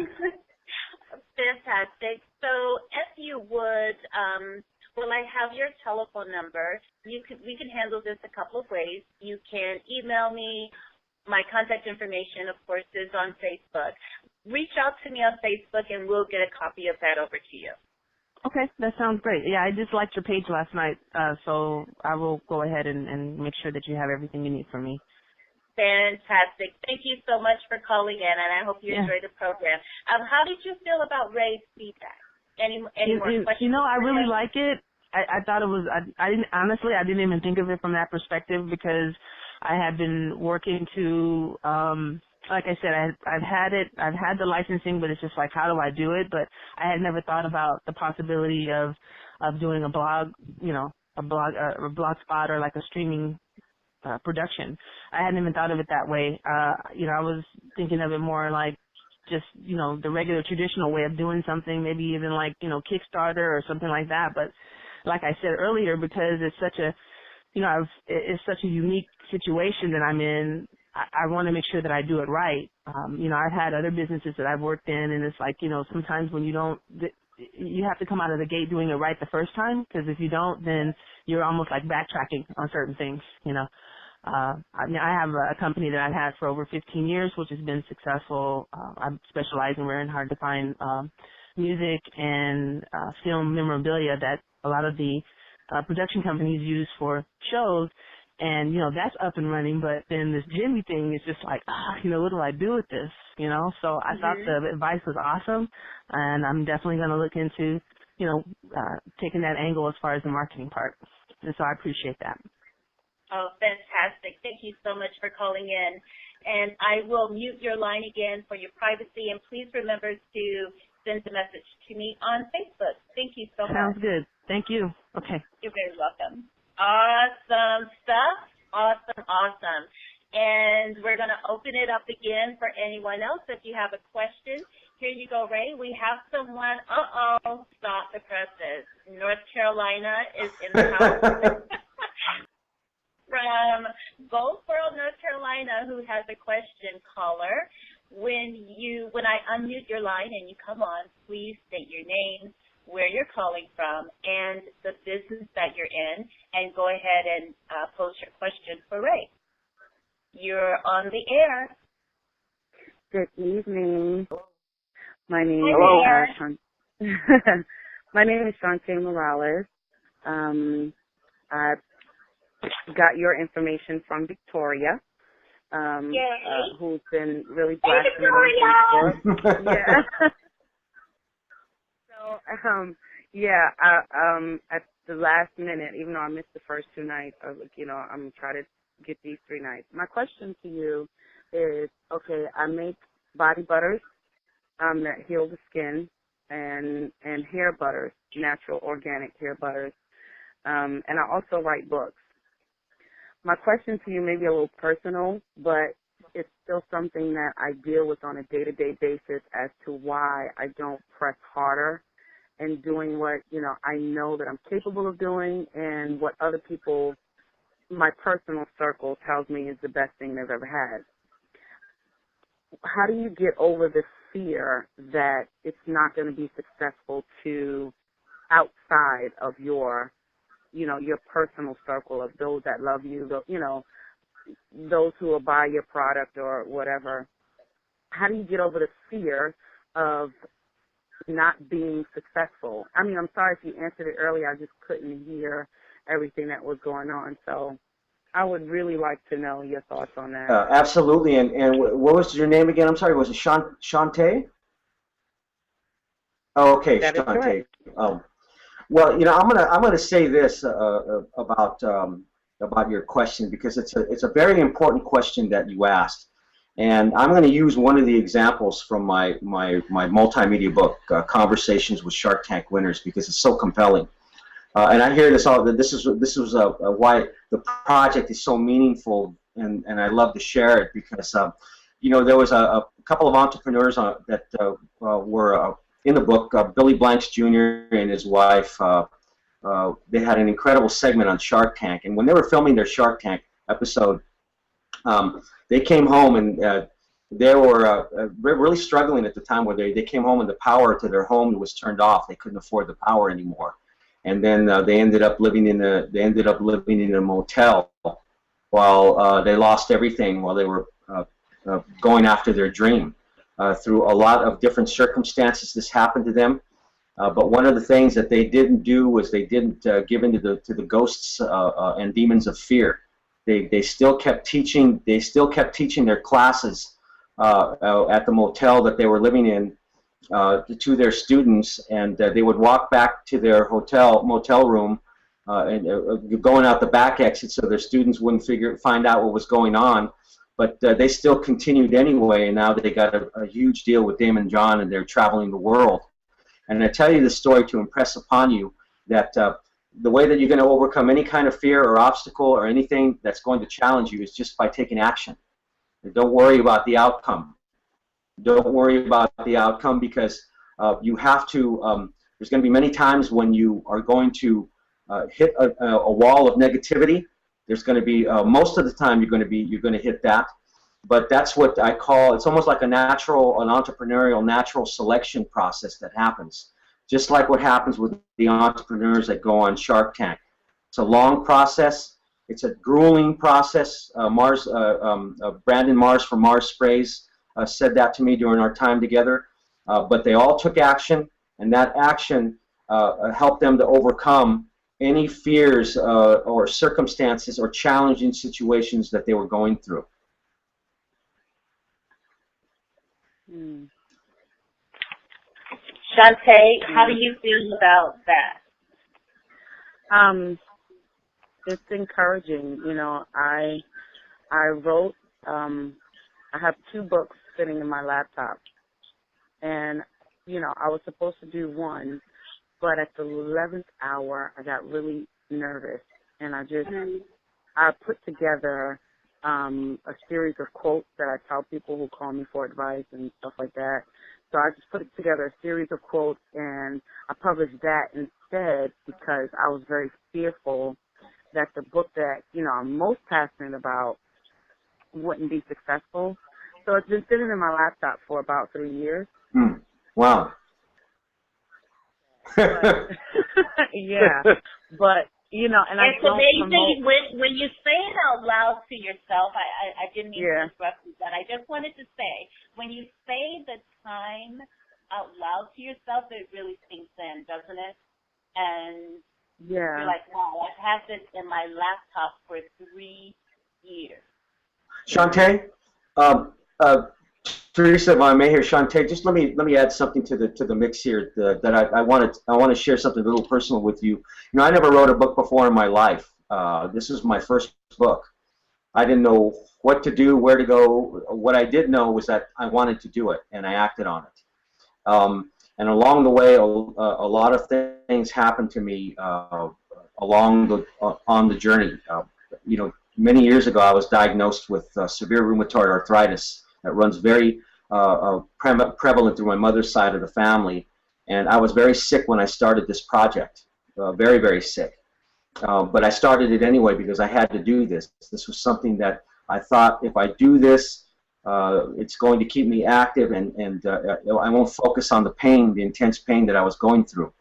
Fantastic. So if you would, I have your telephone number. We can handle this a couple of ways. You can email me. My contact information, of course, is on Facebook. Reach out to me on Facebook, and we'll get a copy of that over to you. Okay, that sounds great. Yeah, I just liked your page last night, so I will go ahead and make sure that you have everything you need from me. Fantastic. Thank you so much for calling in, and I hope you enjoyed the program. How did you feel about Ray's feedback? Any more questions? I really like it. I thought it was. I didn't even think of it from that perspective because I had been working to. Like I said, I've had the licensing, but it's just like, how do I do it? But I had never thought about the possibility of doing a blog, a blog spot or like a streaming production. I hadn't even thought of it that way. I was thinking of it more like just, the regular traditional way of doing something, maybe even like, Kickstarter or something like that. But like I said earlier, because it's such a, it's such a unique situation that I'm in, I want to make sure that I do it right. I've had other businesses that I've worked in, and it's like, sometimes when you have to come out of the gate doing it right the first time, because if you don't, then you're almost like backtracking on certain things, I have a company that I've had for over 15 years, which has been successful. I specialize in rare and hard to find music and film memorabilia that a lot of the production companies use for shows. And, that's up and running, but then this Jimmy thing is just like, what do I do with this, So I thought the advice was awesome, and I'm definitely going to look into, taking that angle as far as the marketing part. And so I appreciate that. Oh, fantastic. Thank you so much for calling in. And I will mute your line again for your privacy, and please remember to send a message to me on Facebook. Thank you so much. Sounds good. Thank you. Okay. You're very welcome. Awesome stuff. Awesome. And we're going to open it up again for anyone else. If you have a question, here you go, Ray. We have someone. Stop the presses. North Carolina is in the house. From Goldsboro, North Carolina, who has a question, caller. When I unmute your line and you come on, please state your name, where you're calling from, and the business that you're in, and go ahead and pose your question for Ray. You're on the air. Good evening. My name My name is Shantae Morales. I got your information from Victoria, who's been really blasting it on Facebook. Yeah. So, at the last minute, even though I missed the first 2 nights, I was like, I'm going to try to get these 3 nights. My question to you is, okay, I make body butters that heal the skin and hair butters, natural organic hair butters, and I also write books. My question to you may be a little personal, but it's still something that I deal with on a day-to-day basis as to why I don't press harder in doing what, I know that I'm capable of doing and what other people, my personal circle, tells me is the best thing they've ever had. How do you get over the fear that it's not going to be successful to outside of your personal circle of those that love you, those who will buy your product or whatever? How do you get over the fear of not being successful? I mean, I'm sorry if you answered it earlier. I just couldn't hear everything that was going on. So I would really like to know your thoughts on that. Absolutely. And what was your name again? I'm sorry. Was it Shantae? Oh, okay, That is Shantae. correct. Well, I'm gonna say this about your question, because it's a very important question that you asked, and I'm going to use one of the examples from my multimedia book, Conversations with Shark Tank Winners, because it's so compelling. And I hear this all. This was why the project is so meaningful, and I love to share it, because there was a couple of entrepreneurs that were in the book. Billy Blanks Jr. and his wife. They had an incredible segment on Shark Tank, and when they were filming their Shark Tank episode, they came home, and they were really struggling at the time. Where they came home and the power to their home was turned off. They couldn't afford the power anymore. And then they ended up living in a motel while they lost everything while they were going after their dream. Through a lot of different circumstances, this happened to them. But one of the things that they didn't do was they didn't give in to the ghosts and demons of fear. They still kept teaching. They still kept teaching their classes at the motel that they were living in. To their students, and they would walk back to their motel room and going out the back exit, so their students wouldn't find out what was going on. But they still continued anyway, and now they got a huge deal with Damon John, and they're traveling the world. And I tell you this story to impress upon you that the way that you're going to overcome any kind of fear or obstacle or anything that's going to challenge you is just by taking action. And don't worry about the outcome. Don't worry about the outcome, because you have to. There's going to be many times when you are going to hit a wall of negativity. There's going to be most of the time you're going to hit that. But that's what I call. It's almost like an entrepreneurial natural selection process that happens. Just like what happens with the entrepreneurs that go on Shark Tank. It's a long process. It's a grueling process. Brandon Mars from Mars Sprays said that to me during our time together, but they all took action, and that action helped them to overcome any fears or circumstances or challenging situations that they were going through. Shantae, how do you feel about that? It's encouraging. I wrote. I have 2 books sitting in my laptop, and I was supposed to do one, but at the 11th hour I got really nervous, and I put together a series of quotes that I tell people who call me for advice and stuff like that. So I just put together a series of quotes, and I published that instead because I was very fearful that the book that I'm most passionate about wouldn't be successful. So it's been sitting in my laptop for about 3 years. Wow. But, yeah, but and I it's amazing when you say it out loud to yourself. I didn't mean to interrupt you, but I just wanted to say, when you say the time out loud to to yourself, it really sinks in, doesn't it? And Yeah. you're like, wow, I've had this in my laptop for 3 years. Shantae, Theresa, if I may here, Shantae, just let me add something to the mix here that I want to share something a little personal with you. You know, I never wrote a book before in my life. This is my first book. I didn't know what to do, where to go. What I did know was that I wanted to do it, and I acted on it. And along the way, a lot of things happened to me on the journey. You know, many years ago, I was diagnosed with severe rheumatoid arthritis that runs very prevalent through my mother's side of the family. And I was very sick when I started this project, very, very sick. But I started it anyway because I had to do this. This was something that I thought, if I do this, it's going to keep me active, and I won't focus on the pain, the intense pain that I was going through.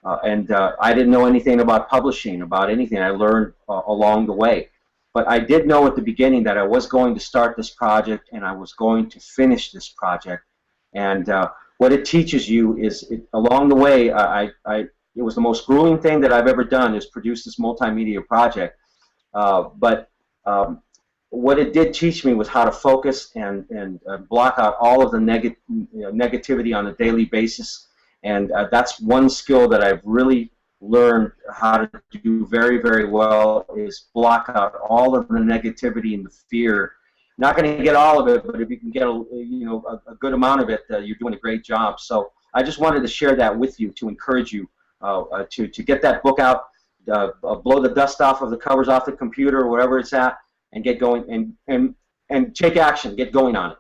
I didn't know anything about publishing, about anything. I learned along the way. But I did know at the beginning that I was going to start this project, and I was going to finish this project. And what it teaches you is, along the way, it was the most grueling thing that I've ever done, is produce this multimedia project. But what it did teach me was how to focus and block out all of the negativity on a daily basis. And that's one skill that I've really learned how to do very, very well, is block out all of the negativity and the fear. Not going to get all of it, but if you can get a good amount of it, you're doing a great job. So I just wanted to share that with you to encourage you to get that book out, blow the dust off of the covers off the computer or wherever it's at, and get going and take action, get going on it.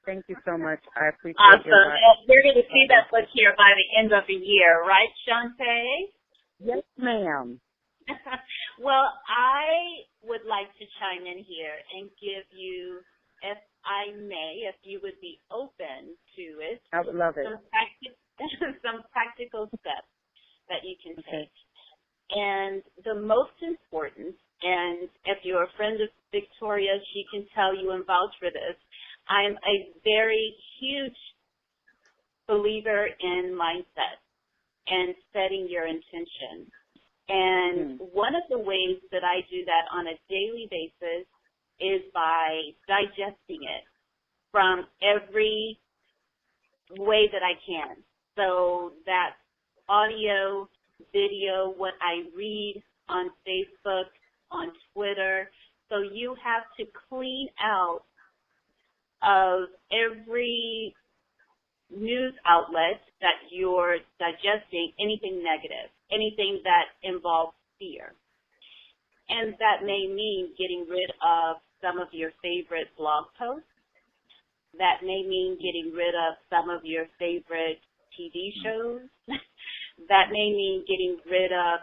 Thank you so much. I appreciate awesome. your We're going to see that book here by the end of the year, right, Shantae? Yes, ma'am. Well, I would like to chime in here and give you, if I may, if you would be open to it, I would love it. some practical steps that you can take. And the most important, and if you're a friend of Victoria, she can tell you and vouch for this, I'm a very huge believer in mindset and setting your intention. And one of the ways that I do that on a daily basis is by digesting it from every way that I can. So that's audio, video, what I read on Facebook, on Twitter. So you have to clean out of every news outlet that you're digesting anything negative, anything that involves fear. And that may mean getting rid of some of your favorite blog posts. That may mean getting rid of some of your favorite TV shows. That may mean getting rid of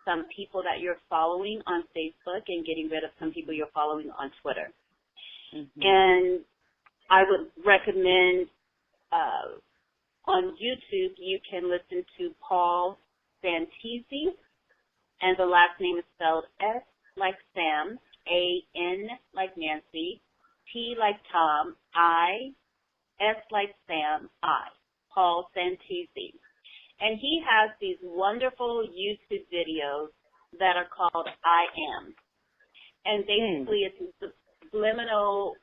some people that you're following on Facebook and getting rid of some people you're following on Twitter. And I would recommend on YouTube, you can listen to Paul Santisi, and the last name is spelled S like Sam, A-N like Nancy, T like Tom, I, S like Sam, I, Paul Santisi. And he has these wonderful YouTube videos that are called I Am. And basically it's a subliminal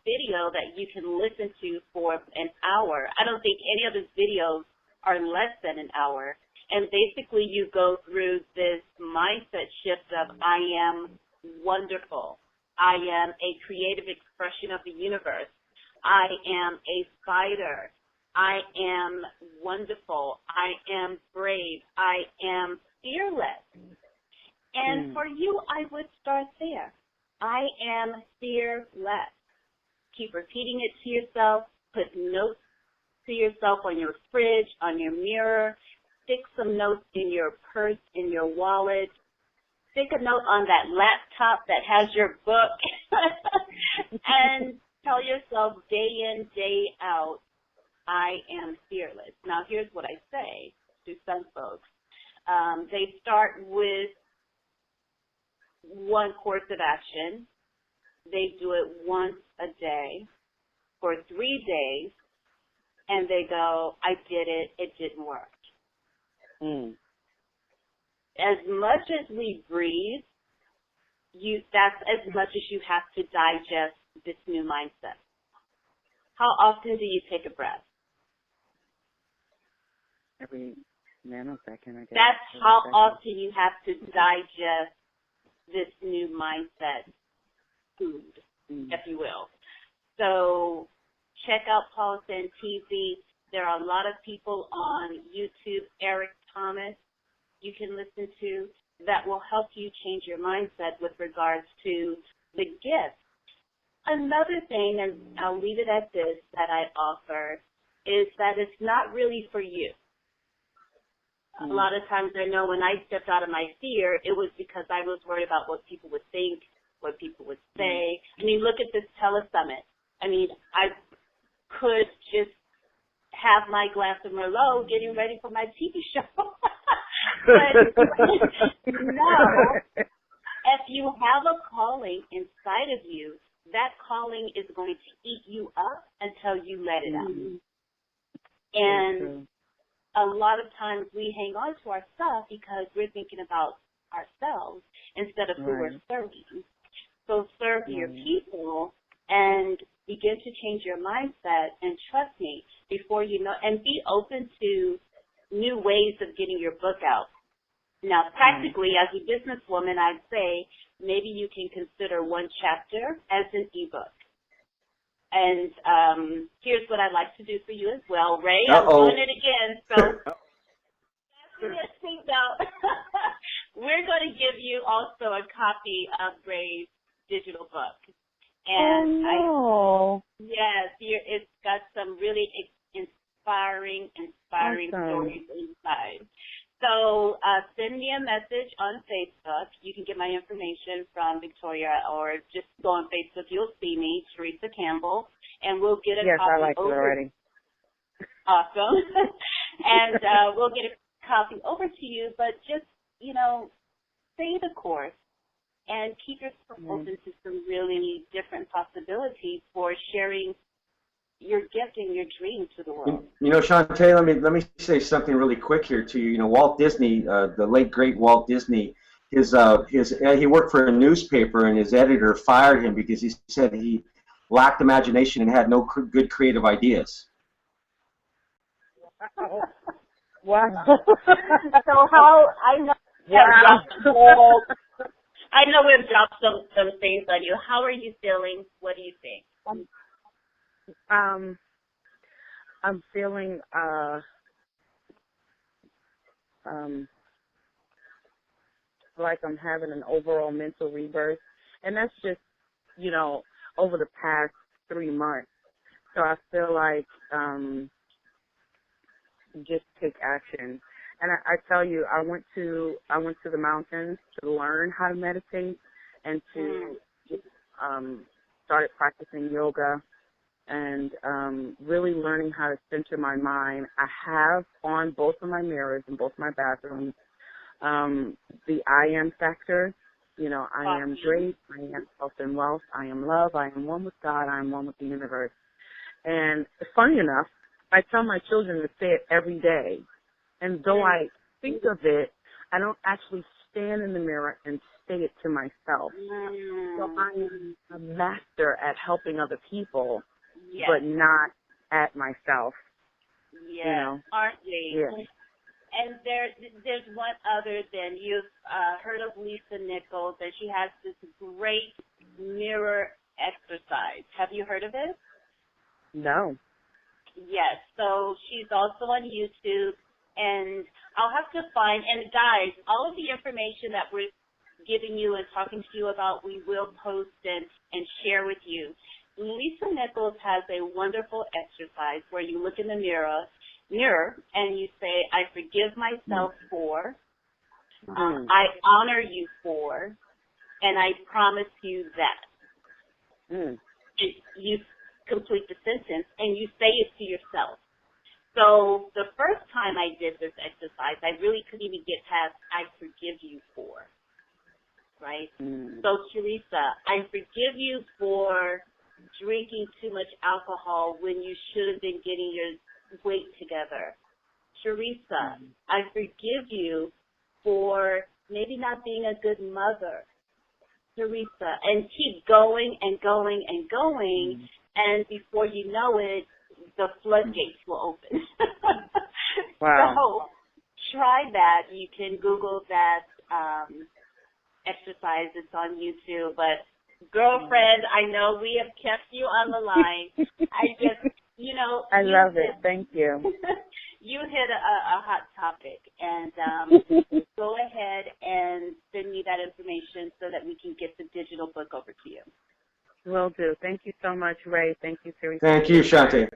video that you can listen to for an hour. I don't think any of his videos are less than an hour. And basically you go through this mindset shift of I am wonderful. I am a creative expression of the universe. I am a fighter. I am wonderful. I am brave. I am fearless. And for you, I would start there. I am fearless. Keep repeating it to yourself. Put notes to yourself on your fridge, on your mirror. Stick some notes in your purse, in your wallet. Stick a note on that laptop that has your book. And tell yourself day in, day out, I am fearless. Now, here's what I say to some folks. They start with one course of action. They do it once a day for 3 days. and they go, I did it, it didn't work. As much as we breathe, that's as much as you have to digest this new mindset. How often do you take a breath? Every nanosecond, I guess. That's how often you have to digest this new mindset food, if you will. So check out Paulson TV. There are a lot of people on YouTube, Eric Thomas, you can listen to, that will help you change your mindset with regards to the gift. Another thing, and I'll leave it at this, that I offer is that it's not really for you. A lot of times I know when I stepped out of my fear, it was because I was worried about what people would think, what people would say. I mean, look at this Telesummit. I mean, I could just have my glass of Merlot getting ready for my TV show. But no, if you have a calling inside of you, that calling is going to eat you up until you let it out. And a lot of times we hang on to our stuff because we're thinking about ourselves instead of who we're serving. So serve your people and begin to change your mindset, and trust me, before you know, and be open to new ways of getting your book out. Now, practically, as a businesswoman, I'd say maybe you can consider one chapter as an ebook. And here's what I'd like to do for you as well. Ray, I'm doing it again, so we're going to give you also a copy of Ray's digital book. And yes, it's got some really inspiring stories inside. So send me a message on Facebook. You can get my information from Victoria, or just go on Facebook. You'll see me, Theresa Campbell, and we'll get a copy. Yes, I like it already. Awesome. And we'll get a copy over to you, but just, stay the course and keep yourself open to some really different possibilities for sharing your gift and your dream to the world. Shantae, let me say something really quick here to you. Walt Disney, the late great Walt Disney, he worked for a newspaper, and his editor fired him because he said he lacked imagination and had no good creative ideas. Wow. So how I know I know we've dropped some things on you. How are you feeling? What do you think? I'm feeling like I'm having an overall mental rebirth, and that's just over the past 3 months. So I feel like just take action. And I tell you, I went to the mountains to learn how to meditate and to started practicing yoga and really learning how to center my mind. I have on both of my mirrors in both my bathrooms the I am factor. I am great, I am health and wealth, I am love, I am one with God, I am one with the universe. And funny enough, I tell my children to say it every day. And though I think of it, I don't actually stand in the mirror and say it to myself. So I am a master at helping other people, but not at myself. Yes, aren't we? Yeah. And there's one other than you've heard of Lisa Nichols, and she has this great mirror exercise. Have you heard of it? No. Yes. So she's also on YouTube, and I'll have to find, and guys, all of the information that we're giving you and talking to you about, we will post and share with you. Lisa Nichols has a wonderful exercise where you look in the mirror and you say, I forgive myself for, I honor you for, and I promise you that. You complete the sentence and you say it to yourself. So the first time I did this exercise, I really couldn't even get past I forgive you for, right? So Theresa, I forgive you for drinking too much alcohol when you should have been getting your weight together. Theresa, I forgive you for maybe not being a good mother. Theresa, and keep going and going and going, and before you know it, the floodgates will open. Wow. So try that. You can Google that exercise. It's on YouTube. But girlfriend, I know we have kept you on the line. I just, I love it. Thank you. You hit a hot topic, and go ahead and send me that information so that we can get the digital book over to you. Will do. Thank you so much, Ray. Thank you, Theresa. Thank you, Shanti.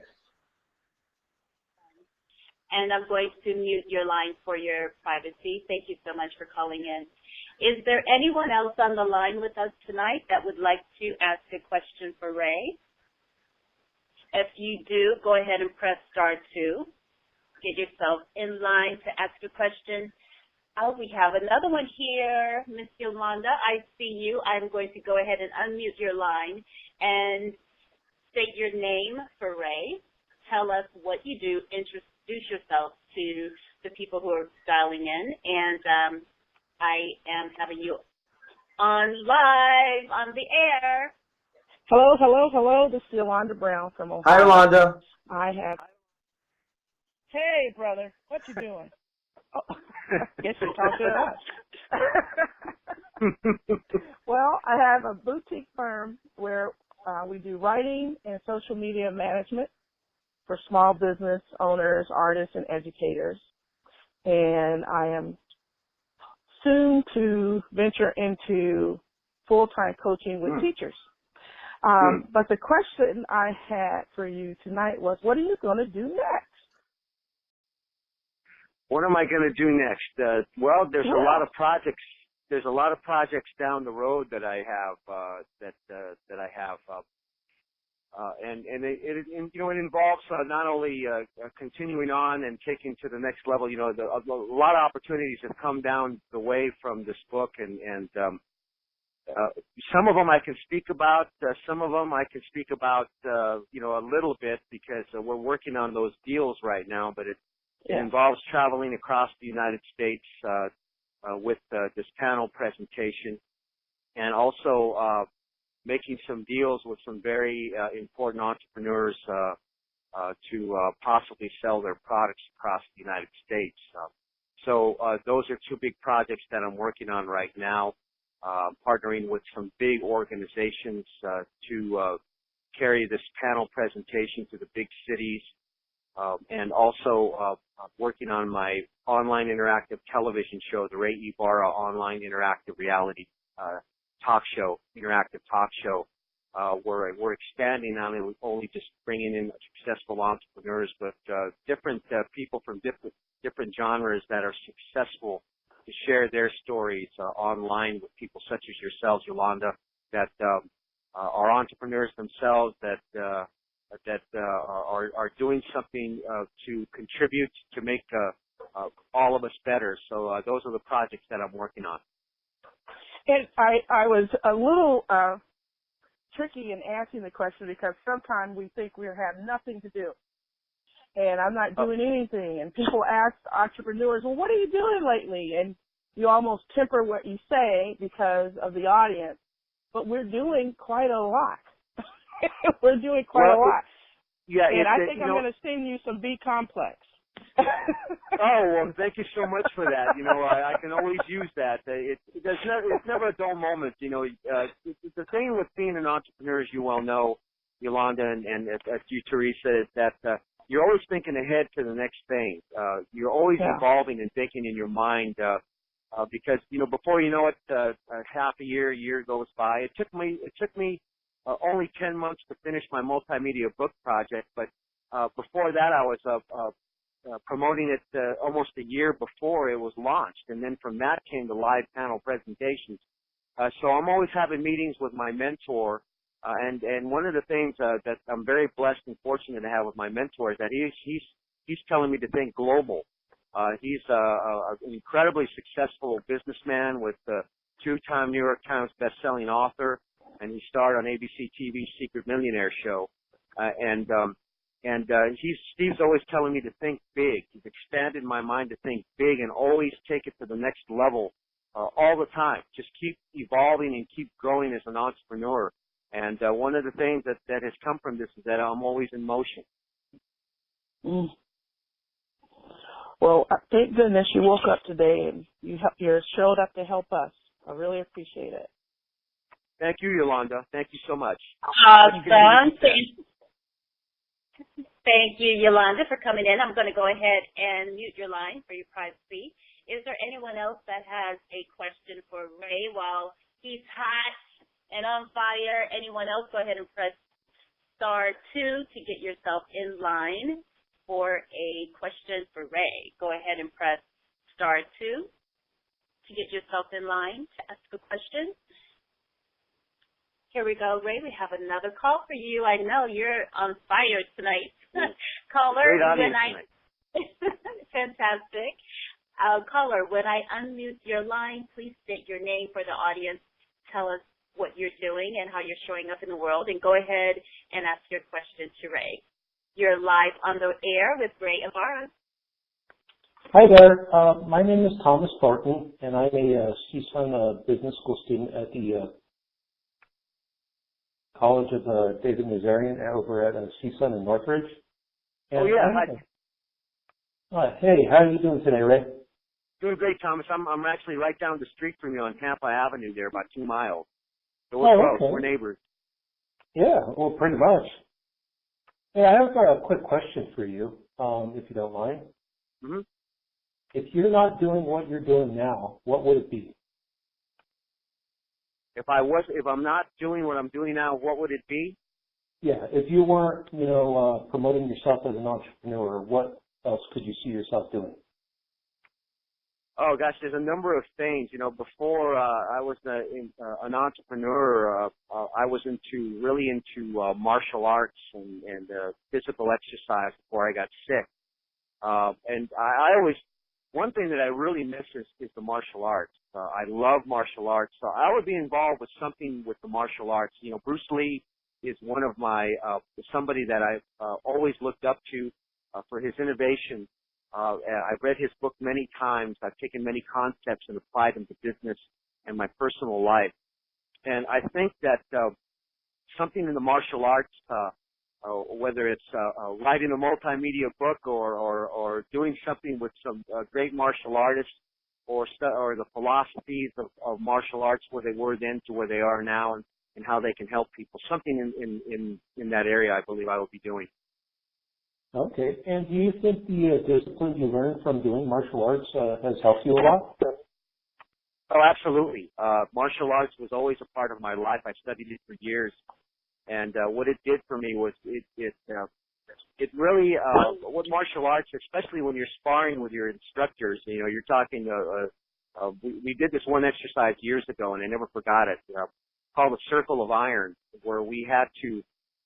And I'm going to mute your line for your privacy. Thank you so much for calling in. Is there anyone else on the line with us tonight that would like to ask a question for Ray? If you do, go ahead and press *2. Get yourself in line to ask a question. Oh, we have another one here, Miss Yolanda. I see you. I'm going to go ahead and unmute your line and state your name for Ray. Tell us what you do. Introduce yourself to the people who are dialing in. And I am having you on live on the air. Hello. This is Yolanda Brown from Ohio. Hi, Yolanda. Hey, brother, what you doing? Oh, guess you talk to us. Well, I have a boutique firm where we do writing and social media management for small business owners, artists, and educators. And I am soon to venture into full-time coaching with teachers. But the question I had for you tonight was, what are you going to do next? What am I going to do next? Well, there's a lot of projects. There's a lot of projects down the road that I have and it involves not only continuing on and taking to the next level. A lot of opportunities have come down the way from this book, and some of them I can speak about. Some of them I can speak about a little bit because we're working on those deals right now, but it involves traveling across the United States with this panel presentation, and also making some deals with some very important entrepreneurs to possibly sell their products across the United States. So those are two big projects that I'm working on right now, partnering with some big organizations to carry this panel presentation to the big cities. And also working on my online interactive television show, the Rey Ybarra online interactive reality interactive talk show, where we're expanding not only just bringing in successful entrepreneurs, but different people from different genres that are successful to share their stories online with people such as yourselves, Yolanda, that are entrepreneurs themselves, that are doing something to contribute to make all of us better. So those are the projects that I'm working on. And I was a little tricky in asking the question because sometimes we think we have nothing to do. And I'm not doing anything. And people ask entrepreneurs, well, what are you doing lately? And you almost temper what you say because of the audience. But we're doing quite a lot. We're doing quite a lot. Yeah, and I think I'm going to send you some B complex. Oh, well, thank you so much for that. I can always use that. It's never a dull moment. The thing with being an entrepreneur, as you well know, Yolanda, and you, Theresa, is that you're always thinking ahead to the next thing. You're always evolving and thinking in your mind because, before you know it, half a year goes by. It took me only 10 months to finish my multimedia book project, but before that I was promoting it almost a year before it was launched, and then from that came the live panel presentations. So I'm always having meetings with my mentor, and one of the things that I'm very blessed and fortunate to have with my mentor is that he's telling me to think global. He's an incredibly successful businessman with a 2-time New York Times best-selling author, and he starred on ABC TV's Secret Millionaire show. And And Steve's always telling me to think big. He's expanded my mind to think big and always take it to the next level all the time. Just keep evolving and keep growing as an entrepreneur. And one of the things that has come from this is that I'm always in motion. Mm. Well, thank goodness you woke up today and you showed up to help us. I really appreciate it. Thank you, Yolanda. Thank you so much. Awesome. Thank you, Yolanda, for coming in. I'm going to go ahead and mute your line for your privacy. Is there anyone else that has a question for Ray while he's hot and on fire? Anyone else, go ahead and press *2 to get yourself in line for a question for Ray. Go ahead and press *2 to get yourself in line to ask a question. Here we go, Ray. We have another call for you. I know you're on fire tonight. Caller, great audience tonight. Fantastic. Caller, when I unmute your line, please state your name for the audience. Tell us what you're doing and how you're showing up in the world, and go ahead and ask your question to Ray. You're live on the air with Rey Ybarra. Hi there. My name is Thomas Thornton, and I'm a CSUN business school student at the College of David Nazarian over at CSUN in Northridge. And hey, how are you doing today, Ray? Doing great, Thomas. I'm actually right down the street from you on Tampa Avenue there, about 2 miles. So we're close. Okay. We're neighbors. Yeah, well, pretty much. Hey, I have a quick question for you, if you don't mind. Mm-hmm. If you're not doing what you're doing now, what would it be? If I'm not doing what I'm doing now, what would it be? Yeah, if you weren't, promoting yourself as an entrepreneur, what else could you see yourself doing? Oh gosh, there's a number of things. Before I was an entrepreneur, I was really into martial arts and physical exercise before I got sick. And I always, one thing that I really miss is the martial arts. I love martial arts, so I would be involved with something with the martial arts. Bruce Lee is one of my somebody that I've always looked up to for his innovation. I've read his book many times. I've taken many concepts and applied them to business and my personal life. And I think that something in the martial arts, whether it's writing a multimedia book or doing something with some great martial artists, or the philosophies of martial arts, where they were then to where they are now, and how they can help people. Something in that area, I believe I will be doing. Okay. And do you think the discipline you learned from doing martial arts has helped you a lot? Oh, absolutely. Martial arts was always a part of my life. I studied it for years, and what it did for me was it really what martial arts, especially when you're sparring with your instructors. You're talking. We did this one exercise years ago, and I never forgot it. Called the Circle of Iron, where we had to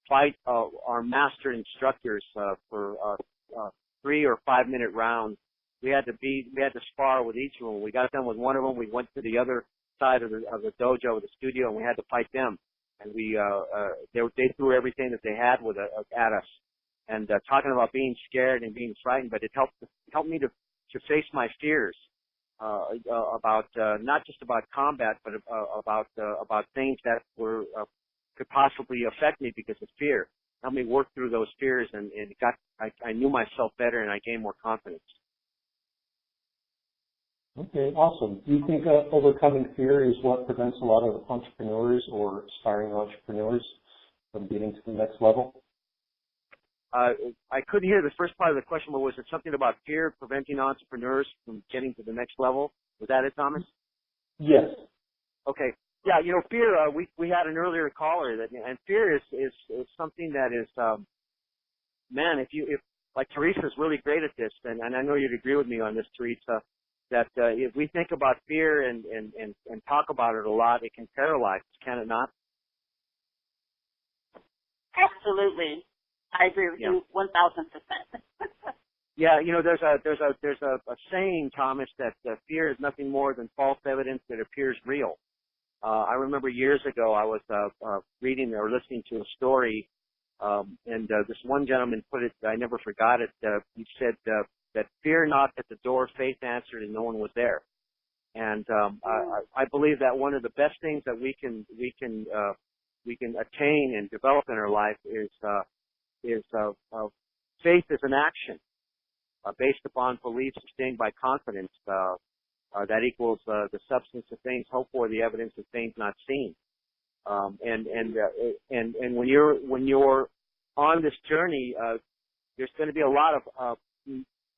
fight our master instructors for 3 or 5 minute rounds. We had to spar with each of them. We got done with one of them. We went to the other side of the dojo, the studio, and we had to fight them. And they threw everything that they had at us. And talking about being scared and being frightened, but it helped me to face my fears about not just about combat, but about things that could possibly affect me because of fear. Helped me work through those fears, and I knew myself better, and I gained more confidence. Okay, awesome. Do you think overcoming fear is what prevents a lot of entrepreneurs or aspiring entrepreneurs from getting to the next level? I couldn't hear the first part of the question, but was it something about fear preventing entrepreneurs from getting to the next level? Was that it, Thomas? Yes. Okay. Yeah, fear. We had an earlier caller and fear is something that is, man. If like Theresa's really great at this, and I know you'd agree with me on this, Theresa, that if we think about fear and talk about it a lot, it can paralyze, can it not? Absolutely. I agree with you 1,000%. Yeah, there's a saying, Thomas, that fear is nothing more than false evidence that appears real. I remember years ago I was reading or listening to a story And this one gentleman put it, I never forgot it, he said that fear knocked at the door, faith answered, and no one was there. And I believe that one of the best things that we can attain and develop in our life is faith as an action based upon belief sustained by confidence. That equals the substance of things hoped for, the evidence of things not seen. And when you're on this journey, there's going to be a lot of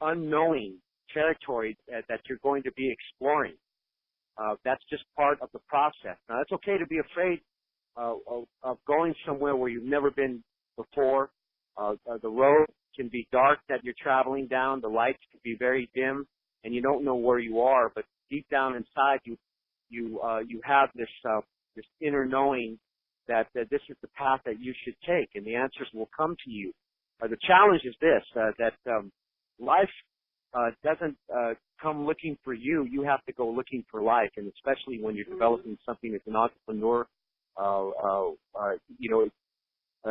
unknowing territory that you're going to be exploring. That's just part of the process. Now, it's okay to be afraid of going somewhere where you've never been before. The road can be dark that you're traveling down. The lights can be very dim, and you don't know where you are. But deep down inside, you have this inner knowing that this is the path that you should take, and the answers will come to you. The challenge is this: that life doesn't come looking for you. You have to go looking for life, and especially when you're developing something as an entrepreneur,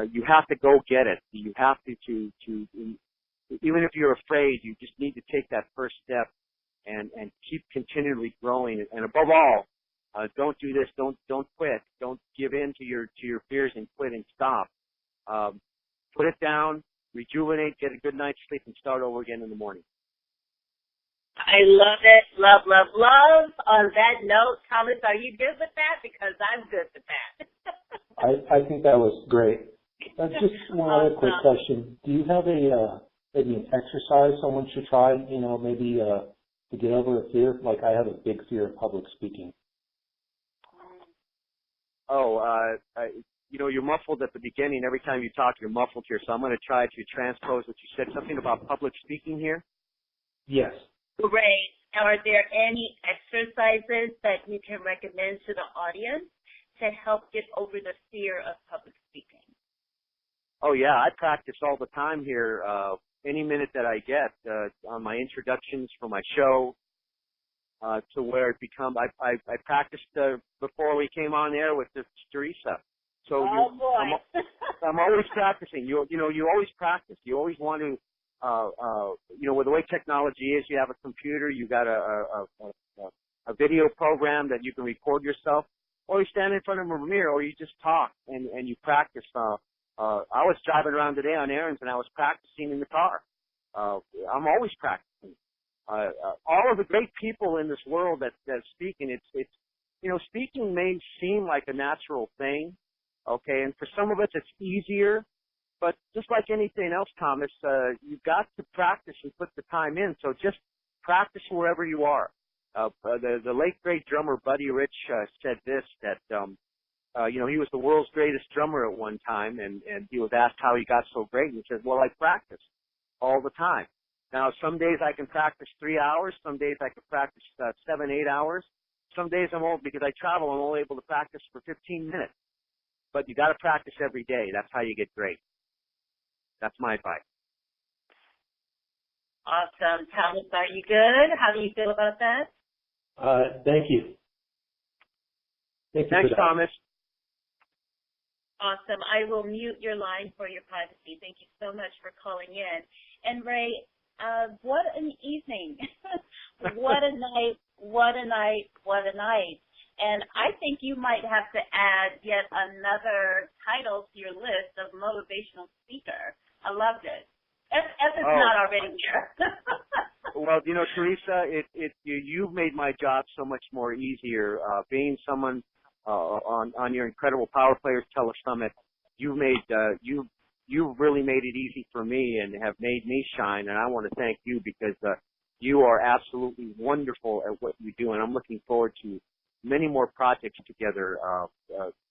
you have to go get it. You have to even if you're afraid, you just need to take that first step and keep continually growing. And above all, don't do this. Don't quit. Don't give in to your fears and quit and stop. Put it down, rejuvenate, get a good night's sleep, and start over again in the morning. I love it. Love, love, love. On that note, Thomas, are you good with that? Because I'm good with that. I think that was great. Just one other quick question. Do you have maybe an exercise someone should try, maybe to get over a fear? Like I have a big fear of public speaking. You're muffled at the beginning. Every time you talk, you're muffled here. So I'm going to try to transpose what you said. Something about public speaking here? Yes. Great. Are there any exercises that you can recommend to the audience to help get over the fear of public speaking? Oh, yeah. I practice all the time here. Any minute that I get on my introductions for my show, to where it becomes, I practiced before we came on air with Theresa. So I'm always practicing. You always practice. You always want to, with the way technology is, you have a computer, you got a video program that you can record yourself, or you stand in front of a mirror, or you just talk and you practice. I was driving around today on errands and I was practicing in the car. I'm always practicing. All of the great people in this world that speaking, it's speaking may seem like a natural thing, okay, and for some of us it's easier, but just like anything else, Thomas, you've got to practice and put the time in, so just practice wherever you are. The late great drummer Buddy Rich said this, that he was the world's greatest drummer at one time, and he was asked how he got so great, and he said, well, I practice all the time. Now, some days I can practice 3 hours. Some days I can practice 7, 8 hours. Some days because I travel, I'm only able to practice for 15 minutes. But you got to practice every day. That's how you get great. That's my advice. Awesome. Thomas, are you good? How do you feel about that? Thank you. Thanks, Thomas. Awesome. I will mute your line for your privacy. Thank you so much for calling in. And Ray, what an evening. What a night. What a night. What a night. And I think you might have to add yet another title to your list of motivational speaker. I loved it. If it's not already here. Well, Theresa, you've made my job so much more easier. Being someone on your incredible Power Players Telesummit, you've really made it easy for me and have made me shine. And I want to thank you because you are absolutely wonderful at what you do. And I'm looking forward to many more projects together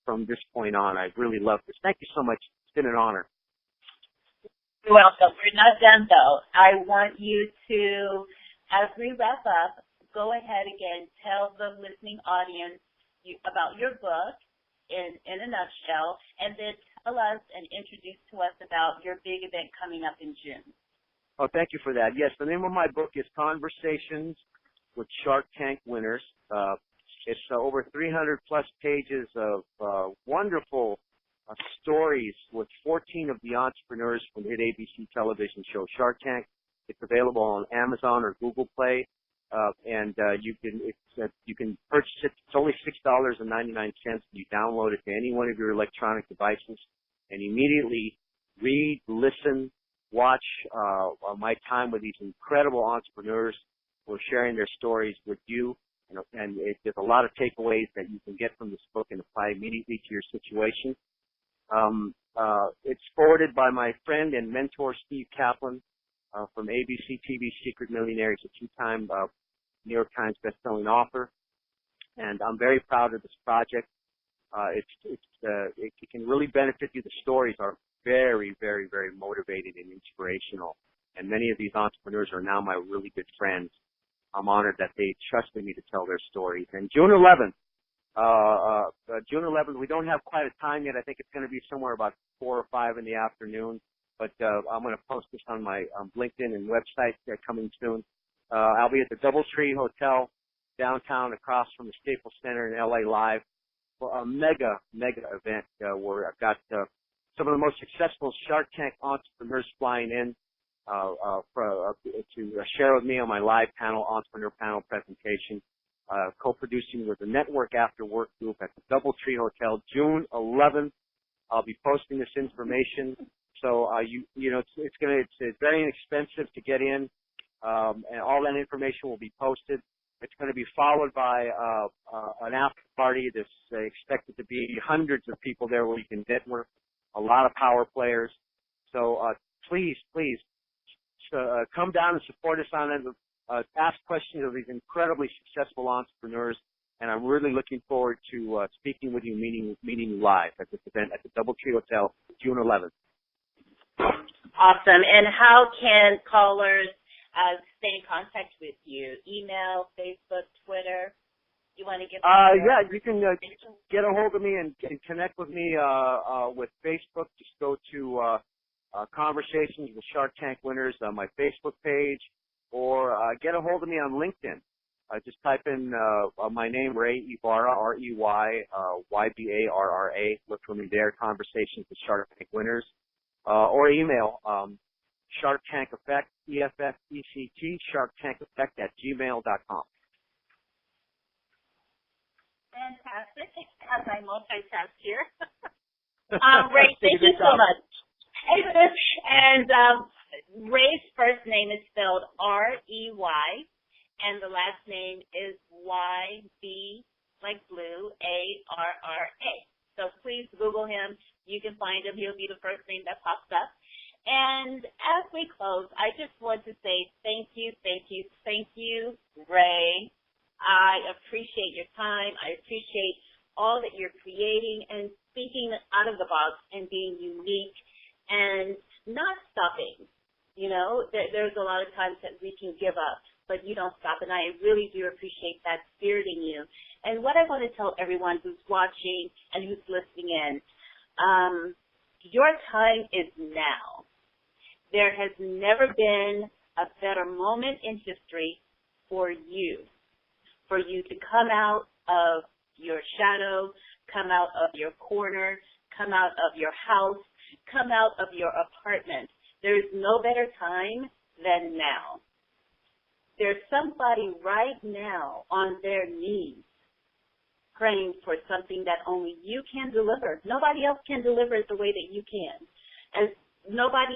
from this point on. I really love this. Thank you so much. It's been an honor. You're welcome. We're not done, though. I want you to, as we wrap up, go ahead again, tell the listening audience about your book in a nutshell, and then tell us and introduce to us about your big event coming up in June. Oh, thank you for that. Yes, the name of my book is Conversations with Shark Tank Winners. It's over 300 plus pages of wonderful stories with 14 of the entrepreneurs from the hit ABC television show Shark Tank. It's available on Amazon or Google Play, and you can purchase it. It's only $6.99. You download it to any one of your electronic devices, and immediately read, listen, watch my time with these incredible entrepreneurs who are sharing their stories with you. And there's a lot of takeaways that you can get from this book and apply immediately to your situation. It's forwarded by my friend and mentor, Steve Kaplan, from ABC TV Secret Millionaire. He's a two-time New York Times bestselling author. And I'm very proud of this project. It can really benefit you. The stories are very, very, very motivating and inspirational. And many of these entrepreneurs are now my really good friends. I'm honored that they trusted me to tell their stories. And June 11th, we don't have quite a time yet. I think it's going to be somewhere about 4 or 5 in the afternoon. But I'm going to post this on my LinkedIn and website coming soon. I'll be at the DoubleTree Hotel downtown across from the Staples Center in LA Live for a mega event where I've got some of the most successful Shark Tank entrepreneurs flying in to share with me on my live panel, entrepreneur panel presentation, co-producing with the Network After Work group at the DoubleTree Hotel, June 11th. I'll be posting this information. So it's very inexpensive to get in, and all that information will be posted. It's going to be followed by an after party that's expected to be hundreds of people there where you can network, a lot of power players. So please come down and support us on it. Ask questions of these incredibly successful entrepreneurs, and I'm really looking forward to speaking with you, meeting you live at this event at the DoubleTree Hotel, June 11th. Awesome. And how can callers stay in contact with you? Email, Facebook, Twitter? You want to give yeah, you can get a hold of me and connect with me with Facebook. Just go to Conversations with Shark Tank Winners on my Facebook page, or get a hold of me on LinkedIn. Just type in my name, Rey Ybarra, R-E-Y, Y-B-A-R-R-A. Look for me there, Conversations with Shark Tank Winners. Or email Shark Tank Effect, E-F-F-E-C-T, sharktankeffect@gmail.com. Fantastic. As I multitask here. Rey, thank you so much. And Rey's first name is spelled R-E-Y, and the last name is Y-B, like blue, A-R-R-A. So please Google him. You can find him. He'll be the first name that pops up. And as we close, I just want to say thank you, Rey. I appreciate your time. I appreciate all that you're creating and speaking out of the box and being unique and not stopping. You know, there's a lot of times that we can give up, but you don't stop, and I really do appreciate that spirit in you. And what I want to tell everyone who's watching and who's listening in, your time is now. There has never been a better moment in history for you to come out of your shadow, come out of your corner, come out of your house, come out of your apartment. There is no better time than now. There's somebody right now on their knees praying for something that only you can deliver. Nobody else can deliver it the way that you can. And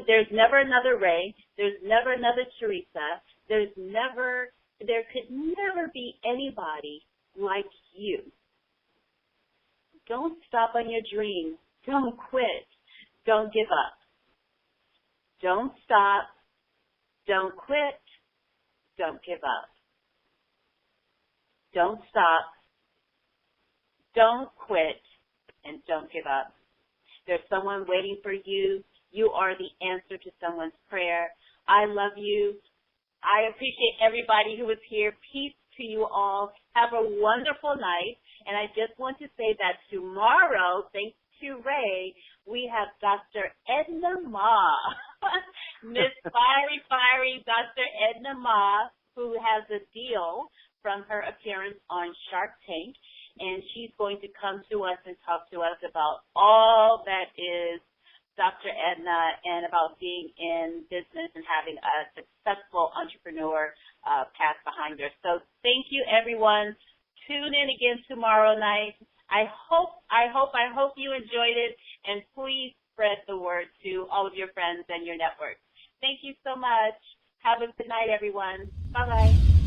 there's never another Rey. There's never another Theresa. There could never be anybody like you. Don't stop on your dream. Don't quit. Don't give up. Don't stop. Don't quit. Don't give up. Don't stop. Don't quit. And don't give up. There's someone waiting for you. You are the answer to someone's prayer. I love you. I appreciate everybody who was here. Peace to you all. Have a wonderful night. And I just want to say that tomorrow, thanks to Rey, we have Dr. Edna Ma, Miss Fiery Dr. Edna Ma, who has a deal from her appearance on Shark Tank. and she's going to come to us and talk to us about all that is Dr. Edna and about being in business and having a successful entrepreneur path behind her. So thank you, everyone. Tune in again tomorrow night. I hope you enjoyed it, and please spread the word to all of your friends and your network. Thank you so much. Have a good night, everyone. Bye-bye.